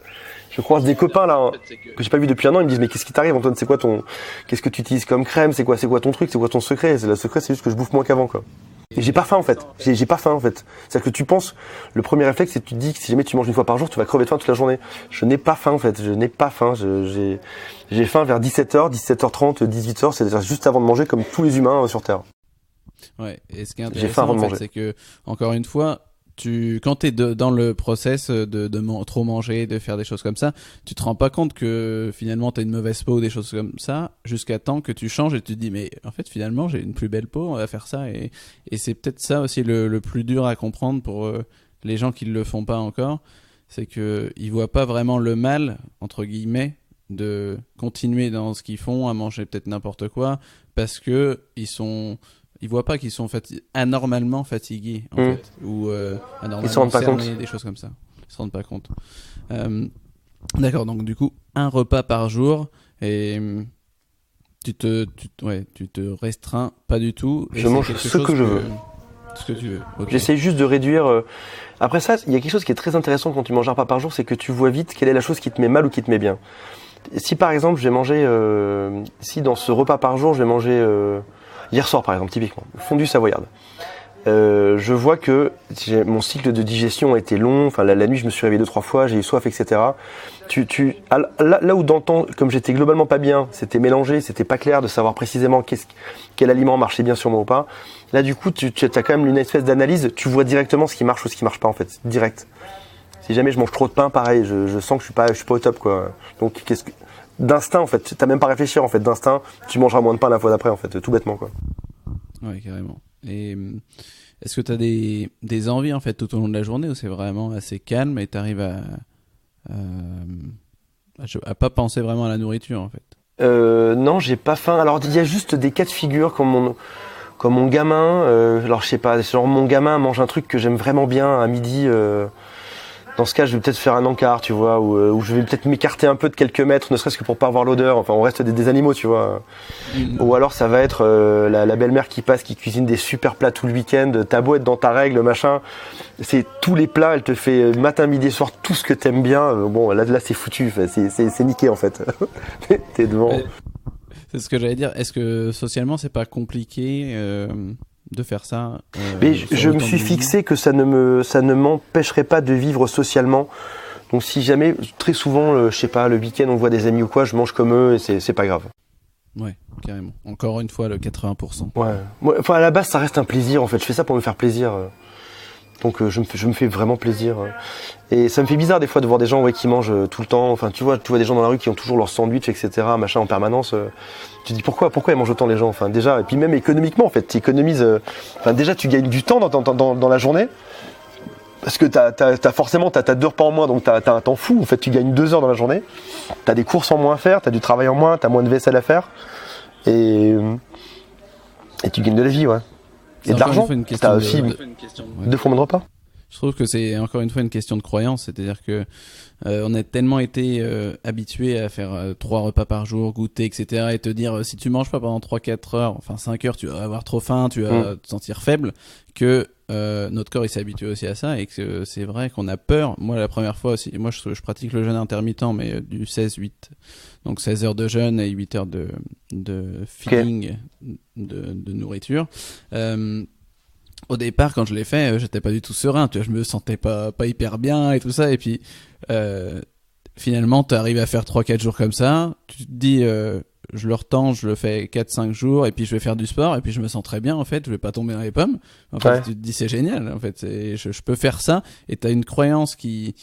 Je croise des copains là que j'ai pas vu depuis un an, ils me disent mais qu'est-ce qui t'arrive Antoine, qu'est-ce que tu utilises comme crème, c'est quoi ton truc, c'est quoi ton secret? Le secret c'est juste que je bouffe moins qu'avant, quoi. Et j'ai pas faim en fait. J'ai pas faim en fait. C'est-à-dire que tu penses, le premier réflexe c'est que tu te dis que si jamais tu manges une fois par jour, tu vas crever de faim toute la journée. Je n'ai pas faim en fait, je n'ai pas faim. J'ai faim vers 17h, 17h30, 18h, c'est-à-dire juste avant de manger comme tous les humains sur Terre. Ouais, et ce qui est intéressant en fait, c'est que, encore une fois, quand t'es dans le process de trop manger, de faire des choses comme ça, tu te rends pas compte que finalement t'as une mauvaise peau ou des choses comme ça, jusqu'à temps que tu changes et tu te dis mais en fait finalement j'ai une plus belle peau, on va faire ça, et c'est peut-être ça aussi le plus dur à comprendre pour les gens qui le font pas encore, c'est que ils voient pas vraiment le mal entre guillemets de continuer dans ce qu'ils font, à manger peut-être n'importe quoi, parce que ils voient pas qu'ils sont anormalement fatigués, en fait, ou anormalement ils se rendent pas compte, des choses comme ça. Ils se rendent pas compte. D'accord, donc du coup, un repas par jour, et tu te restreins pas du tout. Je mange ce que je veux. Ce que tu veux. Okay. J'essaie juste de réduire. Après ça, il y a quelque chose qui est très intéressant quand tu manges un repas par jour, c'est que tu vois vite quelle est la chose qui te met mal ou qui te met bien. Si par exemple, je vais manger, si dans ce repas par jour, je vais manger hier soir par exemple, typiquement, fondue savoyarde. Je vois que mon cycle de digestion a été long. Enfin, la nuit, je me suis réveillé 2-3 fois, j'ai eu soif, etc. Là où dans le temps, comme j'étais globalement pas bien, c'était mélangé, c'était pas clair de savoir précisément quel aliment marchait bien sur moi ou pas. Là, du coup, tu as quand même une espèce d'analyse. Tu vois directement ce qui marche ou ce qui marche pas, en fait, direct. Si jamais je mange trop de pain, pareil, je sens que je suis pas au top, quoi. Donc, d'instinct, en fait, t'as même pas à réfléchir, en fait, d'instinct, tu mangeras moins de pain la fois d'après, en fait, tout bêtement, quoi. Ouais, carrément. Et est-ce que tu as des envies en fait tout au long de la journée, ou c'est vraiment assez calme et tu arrives à pas penser vraiment à la nourriture en fait? Non, j'ai pas faim. Alors il y a juste des cas de figure comme mon gamin. Alors je sais pas, genre mon gamin mange un truc que j'aime vraiment bien à midi. Dans ce cas, je vais peut-être faire un encart, tu vois, ou je vais peut-être m'écarter un peu de quelques mètres, ne serait-ce que pour pas avoir l'odeur. Enfin, on reste des animaux, tu vois. Ou alors, ça va être la belle-mère qui passe, qui cuisine des super plats tout le week-end. T'as beau être dans ta règle, machin. C'est tous les plats, elle te fait matin, midi, soir, tout ce que t'aimes bien. Bon, là, c'est foutu. Enfin, c'est niqué, en fait. T'es devant. C'est ce que j'allais dire. Est-ce que socialement, c'est pas compliqué de faire ça? Mais je me suis fixé que ça ne m'empêcherait pas de vivre socialement. Donc si jamais, très souvent, je sais pas, le week-end on voit des amis ou quoi, je mange comme eux et c'est pas grave. Ouais, carrément. Encore une fois, le 80%. Ouais. Enfin, à la base, ça reste un plaisir en fait. Je fais ça pour me faire plaisir. Donc je me fais vraiment plaisir. Et ça me fait bizarre des fois de voir des gens qui mangent tout le temps. Enfin, tu vois des gens dans la rue qui ont toujours leur sandwich, etc., machin en permanence. Tu te dis pourquoi ils mangent autant les gens. Enfin déjà, et puis même économiquement en fait, tu économises. Enfin déjà, tu gagnes du temps dans la journée. Parce que t'as 2 repas en moins, donc t'as un temps fou. En fait, tu gagnes 2 heures dans la journée. T'as des courses en moins à faire, t'as du travail en moins, t'as moins de vaisselle à faire. Et tu gagnes de la vie, ouais. Et de l'argent. T'as aussi 2 fois moins de repas. Je trouve que c'est encore une fois une question de croyance, c'est-à-dire que on a tellement été habitué à faire 3 repas par jour, goûter, etc. et te dire si tu manges pas pendant 3-4 heures, enfin 5 heures, tu vas avoir trop faim, tu vas te sentir faible, que notre corps il s'est habitué aussi à ça et que c'est vrai qu'on a peur. Moi la première fois aussi, moi je pratique le jeûne intermittent mais du 16-8, donc 16 heures de jeûne et 8 heures de feeding, de nourriture. Au départ, quand je l'ai fait, j'étais pas du tout serein, tu vois, je me sentais pas hyper bien et tout ça, et puis finalement, t'arrives à faire 3-4 jours comme ça, tu te dis, je le retends, je le fais 4-5 jours, et puis je vais faire du sport, et puis je me sens très bien, en fait, je vais pas tomber dans les pommes. En fait, tu te dis, c'est génial, en fait, je peux faire ça, et t'as une croyance qui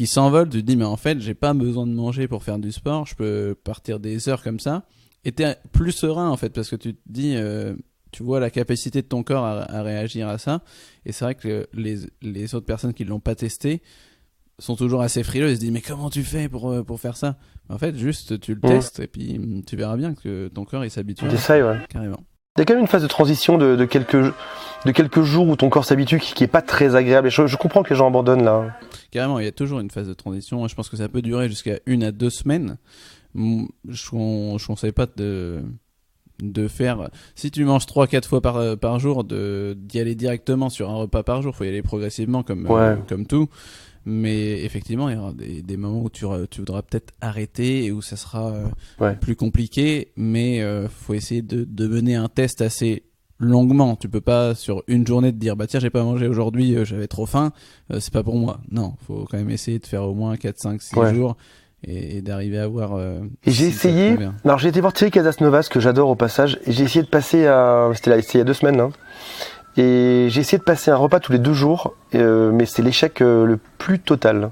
s'envole, tu te dis, mais en fait, j'ai pas besoin de manger pour faire du sport, je peux partir des heures comme ça, et t'es plus serein, en fait, parce que tu te dis... tu vois la capacité de ton corps à réagir à ça, et c'est vrai que les autres personnes qui l'ont pas testé sont toujours assez frileux, ils se disent mais comment tu fais pour faire ça? En fait juste tu le testes et puis tu verras bien que ton corps il s'habitue. J'essaye, ouais. Carrément. Il y a quand même une phase de transition de quelques jours où ton corps s'habitue qui est pas très agréable, et je comprends que les gens abandonnent là. Carrément, il y a toujours une phase de transition, je pense que ça peut durer jusqu'à 1 à 2 semaines. Je conseille pas de faire, si tu manges 3-4 fois par jour, d'y aller directement sur un repas par jour. Faut y aller progressivement comme tout, mais effectivement il y aura des moments où tu voudras peut-être arrêter et où ça sera plus compliqué, mais faut essayer de mener un test assez longuement. Tu peux pas sur une journée te dire bah tiens j'ai pas mangé aujourd'hui, j'avais trop faim, c'est pas pour moi. Non, faut quand même essayer de faire au moins 4-5-6 jours et d'arriver à voir. Et j'ai essayé. Alors j'ai été voir Thierry Casasnovas que j'adore au passage, et j'ai essayé de passer c'était il y a 2 semaines, hein, et j'ai essayé de passer un repas tous les 2 jours, mais c'est l'échec le plus total.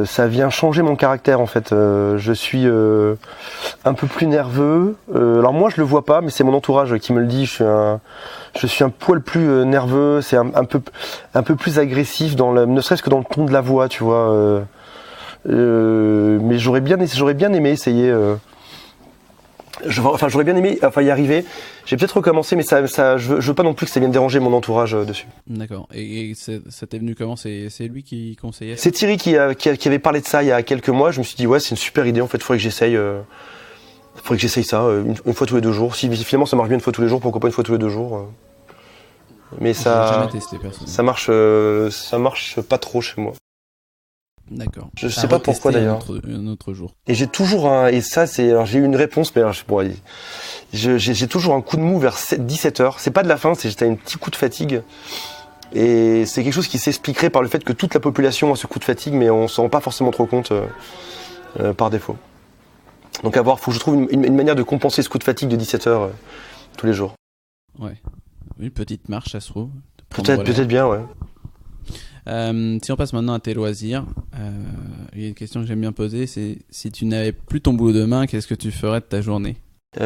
Ça vient changer mon caractère en fait. Je suis un peu plus nerveux. Alors moi je le vois pas, mais c'est mon entourage qui me le dit. Je suis un poil plus nerveux, c'est un peu plus agressif ne serait-ce que dans le ton de la voix, tu vois. Mais j'aurais bien aimé essayer. J'aurais bien aimé y arriver. J'ai peut-être recommencé, mais je veux pas non plus que ça vienne déranger mon entourage dessus. D'accord. Et ça t'est venu comment? C'est lui qui conseillait? C'est Thierry qui avait parlé de ça il y a quelques mois. Je me suis dit ouais, c'est une super idée. En fait, faudrait que j'essaye ça une fois tous les 2 jours. Si finalement ça marche bien une fois tous les jours, pourquoi pas une fois tous les 2 jours. Mais ça, jamais testé, ça marche pas trop chez moi. D'accord. Je sais pas pourquoi d'ailleurs. Un autre jour. Et j'ai toujours alors j'ai eu une réponse, mais alors, j'ai toujours un coup de mou vers 17 heures. C'est pas de la faim, j'ai un petit coup de fatigue. Et c'est quelque chose qui s'expliquerait par le fait que toute la population a ce coup de fatigue, mais on s'en rend pas forcément trop compte par défaut. Donc faut que je trouve une manière de compenser ce coup de fatigue de 17 heures tous les jours. Ouais. Une petite marche, ça se trouve. Peut-être bien, ouais. Si on passe maintenant à tes loisirs, il y a une question que j'aime bien poser, c'est si tu n'avais plus ton boulot demain, qu'est-ce que tu ferais de ta journée? C'est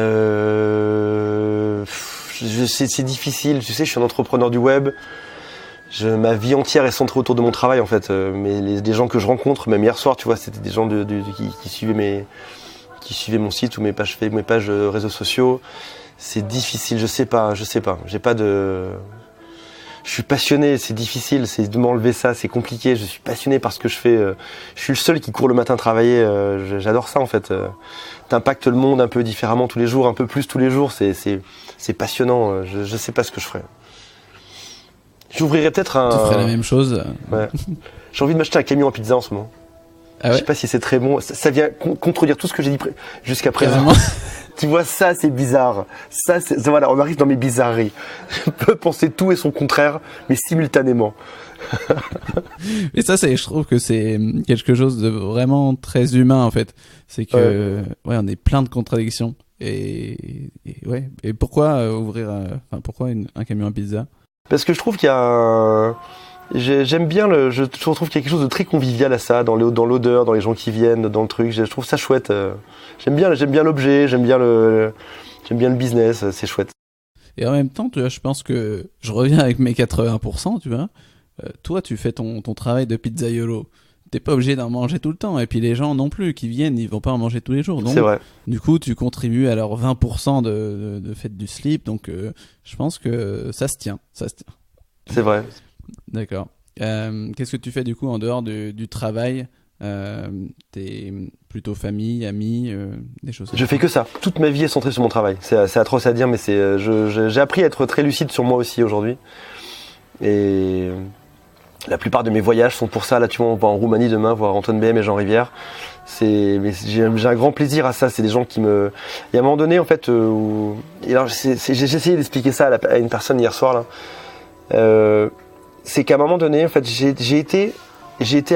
difficile, tu sais, je suis un entrepreneur du web. Ma vie entière est centrée autour de mon travail en fait. Mais les gens que je rencontre, même hier soir, tu vois, c'était des gens qui suivaient mon site ou mes pages réseaux sociaux. C'est difficile, je sais pas. J'ai pas de. Je suis passionné, c'est difficile, c'est de m'enlever ça, c'est compliqué. Je suis passionné par ce que je fais. Je suis le seul qui court le matin travailler. J'adore ça en fait. T'impactes le monde un peu différemment tous les jours, un peu plus tous les jours. C'est passionnant. Je sais pas ce que je ferais. J'ouvrirais peut-être un. Tu ferais la même chose. Ouais. J'ai envie de m'acheter un camion à pizza en ce moment. Ah ouais? Je sais pas si c'est très bon. Ça vient contredire tout ce que j'ai dit jusqu'à présent. Tu vois, ça c'est bizarre. Voilà, on arrive dans mes bizarreries. Je peux penser tout et son contraire, mais simultanément. Et ça, je trouve que c'est quelque chose de vraiment très humain en fait. C'est que on est plein de contradictions. Et pourquoi pourquoi un camion à pizza? Parce que je trouve qu'il y a j'aime bien je trouve qu'il y a quelque chose de très convivial à ça, dans l'odeur, dans les gens qui viennent, dans le truc. Je trouve ça chouette. J'aime bien l'objet, j'aime bien le business, c'est chouette. Et en même temps, tu vois, je pense que je reviens avec mes 80%, tu vois. Toi, tu fais ton travail de pizzaiolo. T'es pas obligé d'en manger tout le temps. Et puis les gens non plus qui viennent, ils vont pas en manger tous les jours. Donc, c'est vrai. Du coup, tu contribues à leur 20% de fait du slip. Donc, je pense que ça se tient. C'est vrai. D'accord. Qu'est-ce que tu fais du coup en dehors du travail? T'es plutôt famille, amis, des choses comme Je fais que ça. Toute ma vie est centrée sur mon travail. C'est atroce à dire, mais j'ai appris à être très lucide sur moi aussi aujourd'hui. Et la plupart de mes voyages sont pour ça. Là, tu vois, on va en Roumanie demain voir Antoine BM et Jean Rivière. Mais j'ai un grand plaisir à ça. C'est des gens qui me. Il y a un moment donné, en fait, et alors j'ai essayé d'expliquer ça à une personne hier soir là. C'est qu'à un moment donné, en fait, j'ai été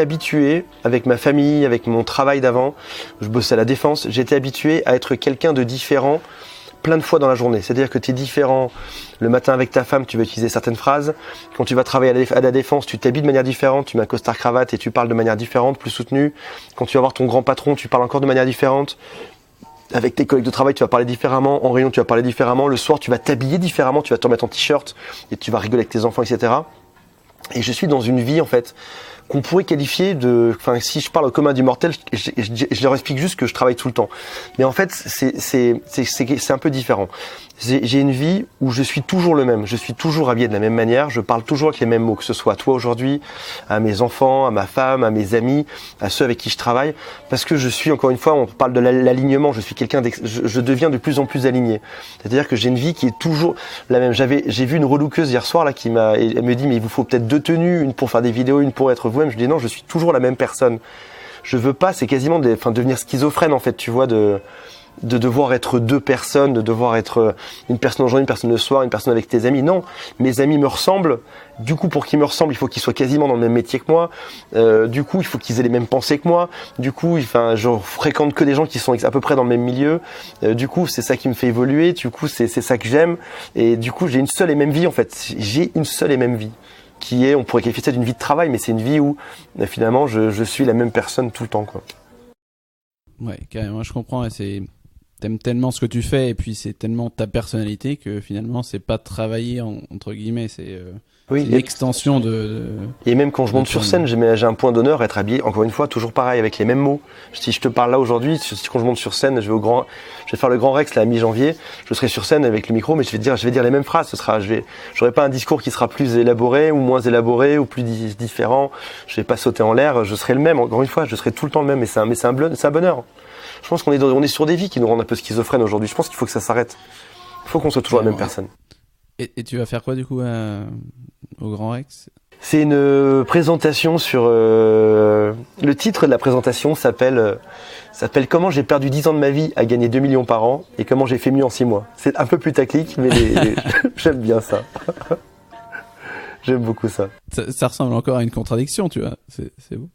habitué avec ma famille, avec mon travail d'avant. Je bossais à la Défense. J'ai été habitué à être quelqu'un de différent plein de fois dans la journée. C'est-à-dire que tu es différent le matin avec ta femme, tu vas utiliser certaines phrases. Quand tu vas travailler à la Défense, tu t'habilles de manière différente, tu mets un costard cravate et tu parles de manière différente, plus soutenue. Quand tu vas voir ton grand patron, tu parles encore de manière différente. Avec tes collègues de travail, tu vas parler différemment. En réunion, tu vas parler différemment. Le soir, tu vas t'habiller différemment. Tu vas te remettre en t-shirt et tu vas rigoler avec tes enfants, etc. Et je suis dans une vie, en fait, qu'on pourrait qualifier de... Enfin, si je parle au commun du mortel, je leur explique juste que je travaille tout le temps. Mais en fait, c'est un peu différent. J'ai une vie où je suis toujours le même. Je suis toujours habillé de la même manière. Je parle toujours avec les mêmes mots, que ce soit à toi aujourd'hui, à mes enfants, à ma femme, à mes amis, à ceux avec qui je travaille. Parce que je suis, encore une fois, on parle de l'alignement. Je suis quelqu'un je deviens de plus en plus aligné. C'est-à-dire que j'ai une vie qui est toujours la même. J'ai vu une relookeuse hier soir là elle me dit mais il vous faut peut-être 2 tenues, une pour faire des vidéos, une pour être vous-même. Je dis non, je suis toujours la même personne. Je veux pas, c'est quasiment devenir schizophrène en fait, tu vois, de devoir être 2 personnes, de devoir être une personne en journée, une personne le soir, une personne avec tes amis. Non, mes amis me ressemblent. Du coup, pour qu'ils me ressemblent, il faut qu'ils soient quasiment dans le même métier que moi. Du coup, il faut qu'ils aient les mêmes pensées que moi. Du coup, je fréquente que des gens qui sont à peu près dans le même milieu. Du coup, c'est ça qui me fait évoluer. Du coup, c'est ça que j'aime. Et du coup, j'ai une seule et même vie en fait. J'ai une seule et même vie. Qui est, on pourrait qualifier ça d'une vie de travail, mais c'est une vie où finalement je suis la même personne tout le temps, quoi. Ouais, carrément, je comprends. T'aimes tellement ce que tu fais et puis c'est tellement ta personnalité que finalement c'est pas travailler entre guillemets, c'est l'extension Et même quand je monte sur scène, j'ai un point d'honneur à être habillé, encore une fois, toujours pareil, avec les mêmes mots. Si je te parle là aujourd'hui, quand je monte sur scène, je vais faire le Grand Rex là à mi-janvier, je serai sur scène avec le micro, mais je vais dire les mêmes phrases. J'aurai pas un discours qui sera plus élaboré ou moins élaboré ou plus différent. Je vais pas sauter en l'air, je serai le même. Encore une fois, je serai tout le temps le même, mais c'est un bonheur. Je pense qu'on est sur des vies qui nous rendent un peu schizophrènes aujourd'hui. Je pense qu'il faut que ça s'arrête. Il faut qu'on soit toujours la même personne. Et tu vas faire quoi du coup au Grand Rex? C'est une présentation sur... le titre de la présentation s'appelle Comment j'ai perdu 10 ans de ma vie à gagner 2 millions par an et comment j'ai fait mieux en 6 mois. C'est un peu plus tactique, mais j'aime bien ça. J'aime beaucoup ça. Ça ressemble encore à une contradiction, tu vois. C'est beau.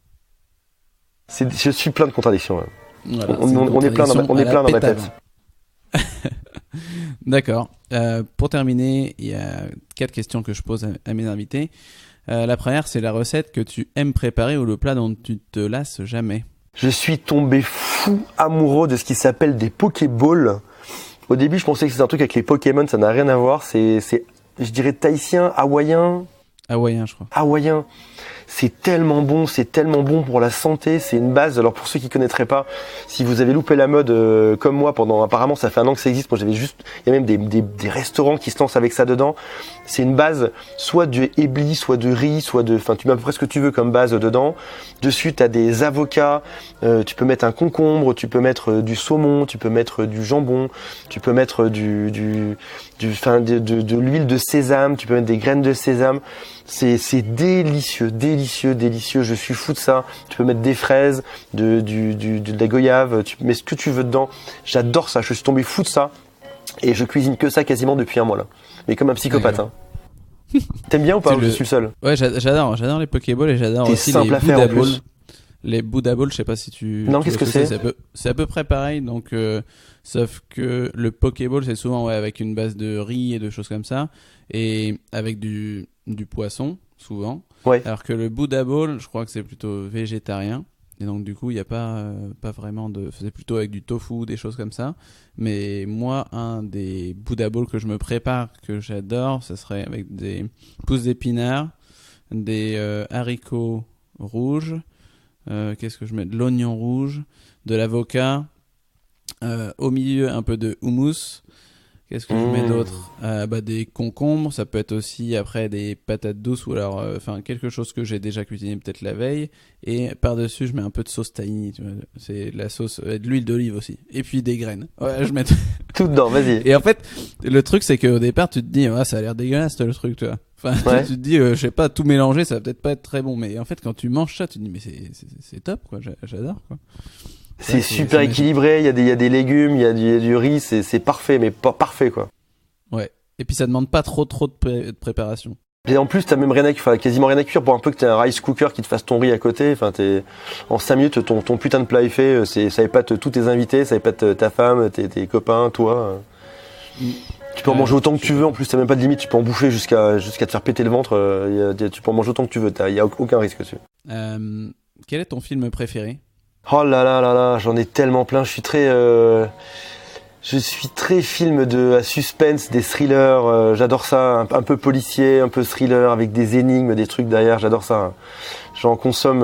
Je suis plein de contradictions. Ouais. Voilà, on est plein dans ma tête. D'accord. Pour terminer, il y a 4 questions que je pose à mes invités. La première, c'est la recette que tu aimes préparer ou le plat dont tu te lasses jamais. Je suis tombé fou amoureux de ce qui s'appelle des Pokéballs. Au début, je pensais que c'était un truc avec les Pokémon, ça n'a rien à voir. C'est je dirais tahitien, hawaïen. Hawaïen, je crois. Hawaïen. C'est tellement bon pour la santé, c'est une base. Alors pour ceux qui connaîtraient pas, si vous avez loupé la mode comme moi apparemment ça fait 1 an que ça existe, moi il y a même des restaurants qui se lancent avec ça dedans. C'est une base, soit de éblis, soit de riz, tu mets à peu près ce que tu veux comme base dedans. Dessus t'as des avocats, tu peux mettre un concombre, tu peux mettre du saumon, tu peux mettre du jambon, tu peux mettre de l'huile de sésame, tu peux mettre des graines de sésame. C'est délicieux. Je suis fou de ça. Tu peux mettre des fraises, de la goyave, tu mets ce que tu veux dedans. J'adore ça. Je suis tombé fou de ça. Et je cuisine que ça quasiment depuis 1 mois là. Mais comme un psychopathe. Hein. T'aimes bien ou pas? Je suis le seul. Ouais, j'adore les Pokéballs et j'adore aussi les Buddha Balls. Les Buddha Balls, je sais pas si tu... Non, qu'est-ce que c'est? C'est à peu près pareil, donc sauf que le Pokéball, c'est souvent avec une base de riz et de choses comme ça, et avec du poisson, souvent. Ouais. Alors que le Buddha Ball, je crois que c'est plutôt végétarien, et donc du coup, il n'y a pas vraiment de... C'est plutôt avec du tofu, des choses comme ça. Mais moi, un des Buddha Balls que je me prépare, que j'adore, ce serait avec des pousses d'épinards, des haricots rouges, qu'est-ce que je mets? De l'oignon rouge, de l'avocat, au milieu un peu de houmous, Qu'est-ce que je mets d'autre? Des concombres, ça peut être aussi après des patates douces ou alors quelque chose que j'ai déjà cuisiné peut-être la veille. Et par-dessus, je mets un peu de sauce tahini, tu vois. C'est de la sauce, de l'huile d'olive aussi. Et puis des graines. Ouais, je mets tout dedans, vas-y. Et en fait, le truc c'est qu'au départ, tu te dis ça a l'air dégueulasse le truc, tu vois. Enfin, tu te dis je sais pas, tout mélanger, ça va peut-être pas être très bon, mais en fait quand tu manges ça, tu te dis mais c'est top quoi, j'adore quoi. C'est super équilibré, il y a des légumes, il y a du riz, c'est parfait, mais pas parfait quoi. Ouais. Et puis ça demande pas trop de préparation. Et en plus, t'as même quasiment rien à cuire pour un peu que t'aies un rice cooker qui te fasse ton riz à côté. Enfin, en 5 minutes, ton putain de plat est fait. Ça épate tous tes invités, ça épate ta femme, tes copains, toi. Tu peux en manger autant que tu veux. En plus, t'as même pas de limite. Tu peux en bouffer jusqu'à te faire péter le ventre. Tu peux en manger autant que tu veux. Il y a aucun risque dessus. Quel est ton film préféré? Oh là là là là, j'en ai tellement plein. Je suis très film de suspense, des thrillers. J'adore ça, un peu policier, un peu thriller avec des énigmes, des trucs derrière. J'adore ça. J'en consomme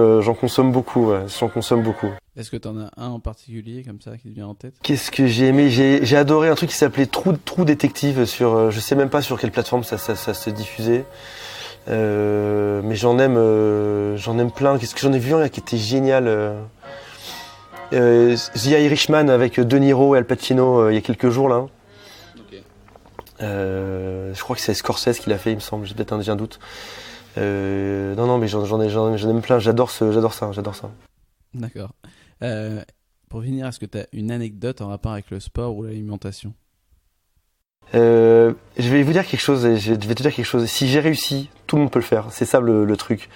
beaucoup. Ouais. J'en consomme beaucoup. Est-ce que t'en as un en particulier comme ça qui te vient en tête? Qu'est-ce que j'ai aimé? J'ai adoré un truc qui s'appelait True Détective sur, je sais même pas sur quelle plateforme ça se diffusait. Mais j'en aime plein. Qu'est-ce que j'en ai vu un qui était génial? The Irishman avec De Niro et Al Pacino il y a quelques jours là. Okay. Je crois que c'est Scorsese qui l'a fait, il me semble. J'ai peut-être un doute. Non, mais j'en aime plein. J'adore ça. D'accord. Pour finir, est-ce que tu as une anecdote en rapport avec le sport ou l'alimentation? Je vais vous dire quelque chose. Je vais te dire quelque chose. Si j'ai réussi, tout le monde peut le faire. C'est ça le truc.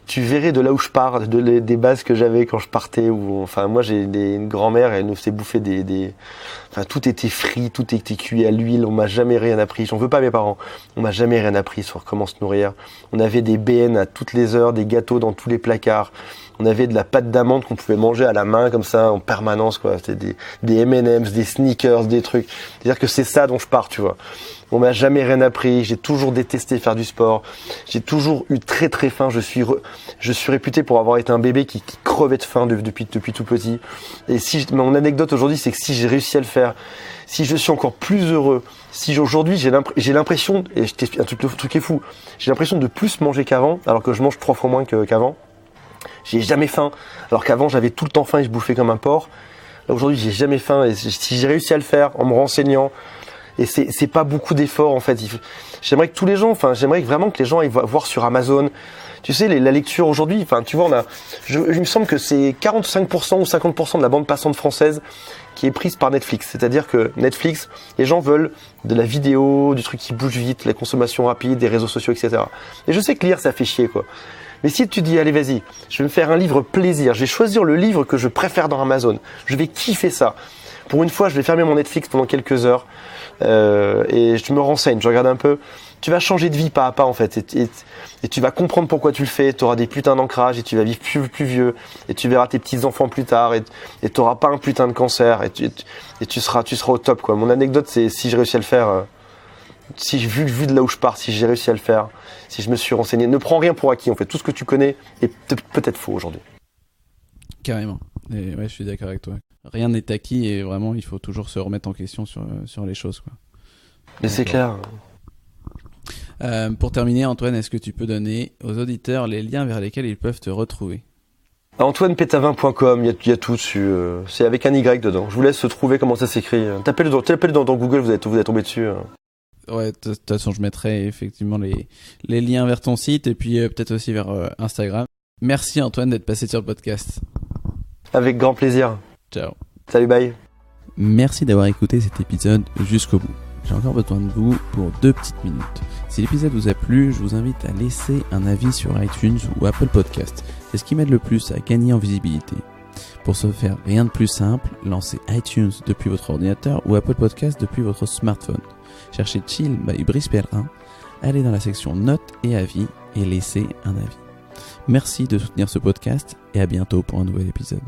Tu verrais de là où je pars, des bases que j'avais quand je partais. Moi, j'ai une grand-mère, elle nous faisait bouffer tout était frit, tout était cuit à l'huile. On m'a jamais rien appris. J'en veux pas à mes parents. On m'a jamais rien appris sur comment se nourrir. On avait des BN à toutes les heures, des gâteaux dans tous les placards. On avait de la pâte d'amande qu'on pouvait manger à la main comme ça en permanence quoi. C'était des M&M's, des sneakers, des trucs. C'est-à-dire que c'est ça dont je pars, tu vois. On m'a jamais rien appris. J'ai toujours détesté faire du sport. J'ai toujours eu très très faim. Je suis réputé pour avoir été un bébé qui crevait de faim depuis tout petit. Et mon anecdote aujourd'hui, c'est que si j'ai réussi à le faire, si je suis encore plus heureux, si aujourd'hui j'ai l'impression, et je t'explique un truc qui est fou, j'ai l'impression de plus manger qu'avant, alors que je mange 3 fois moins qu'avant. J'ai jamais faim, alors qu'avant j'avais tout le temps faim et je bouffais comme un porc. Là aujourd'hui j'ai jamais faim et si j'ai réussi à le faire en me renseignant, et c'est pas beaucoup d'efforts en fait. J'aimerais vraiment que les gens aillent voir sur Amazon. Tu sais, la lecture aujourd'hui, tu vois, il me semble que c'est 45% ou 50% de la bande passante française qui est prise par Netflix. C'est-à-dire que Netflix, les gens veulent de la vidéo, du truc qui bouge vite, la consommation rapide, des réseaux sociaux, etc. Et je sais que lire ça fait chier quoi. Mais si tu dis, allez vas-y, je vais me faire un livre plaisir, je vais choisir le livre que je préfère dans Amazon, je vais kiffer ça. Pour une fois, je vais fermer mon Netflix pendant quelques heures et je me renseigne, je regarde un peu. Tu vas changer de vie pas à pas en fait et tu vas comprendre pourquoi tu le fais. Tu auras des putains d'ancrage et tu vas vivre plus vieux et tu verras tes petits enfants plus tard et tu n'auras pas un putain de cancer et tu seras au top quoi. Mon anecdote c'est si j'ai réussi à le faire, si j'ai vu de là où je pars, si j'ai réussi à le faire, si je me suis renseigné. Ne prends rien pour acquis en fait. Tout ce que tu connais est peut-être faux aujourd'hui. Carrément. Et ouais, je suis d'accord avec toi. Rien n'est acquis et vraiment il faut toujours se remettre en question sur les choses quoi. Mais c'est clair. Pour terminer, Antoine, est-ce que tu peux donner aux auditeurs les liens vers lesquels ils peuvent te retrouver? AntoinePétavin.com, il y a tout dessus. C'est avec un Y dedans. Je vous laisse trouver comment ça s'écrit. Tapez-le dans Google, vous allez tomber dessus. Ouais, de toute façon, je mettrai effectivement les liens vers ton site et puis peut-être aussi vers Instagram. Merci Antoine d'être passé sur le podcast. Avec grand plaisir. Ciao. Salut, bye. Merci d'avoir écouté cet épisode jusqu'au bout. J'ai encore besoin de vous pour 2 petites minutes. Si l'épisode vous a plu, je vous invite à laisser un avis sur iTunes ou Apple Podcast. C'est ce qui m'aide le plus à gagner en visibilité. Pour ce faire, rien de plus simple, lancez iTunes depuis votre ordinateur ou Apple Podcast depuis votre smartphone. Cherchez Chill by Brice Pellerin, allez dans la section notes et avis et laissez un avis. Merci de soutenir ce podcast et à bientôt pour un nouvel épisode.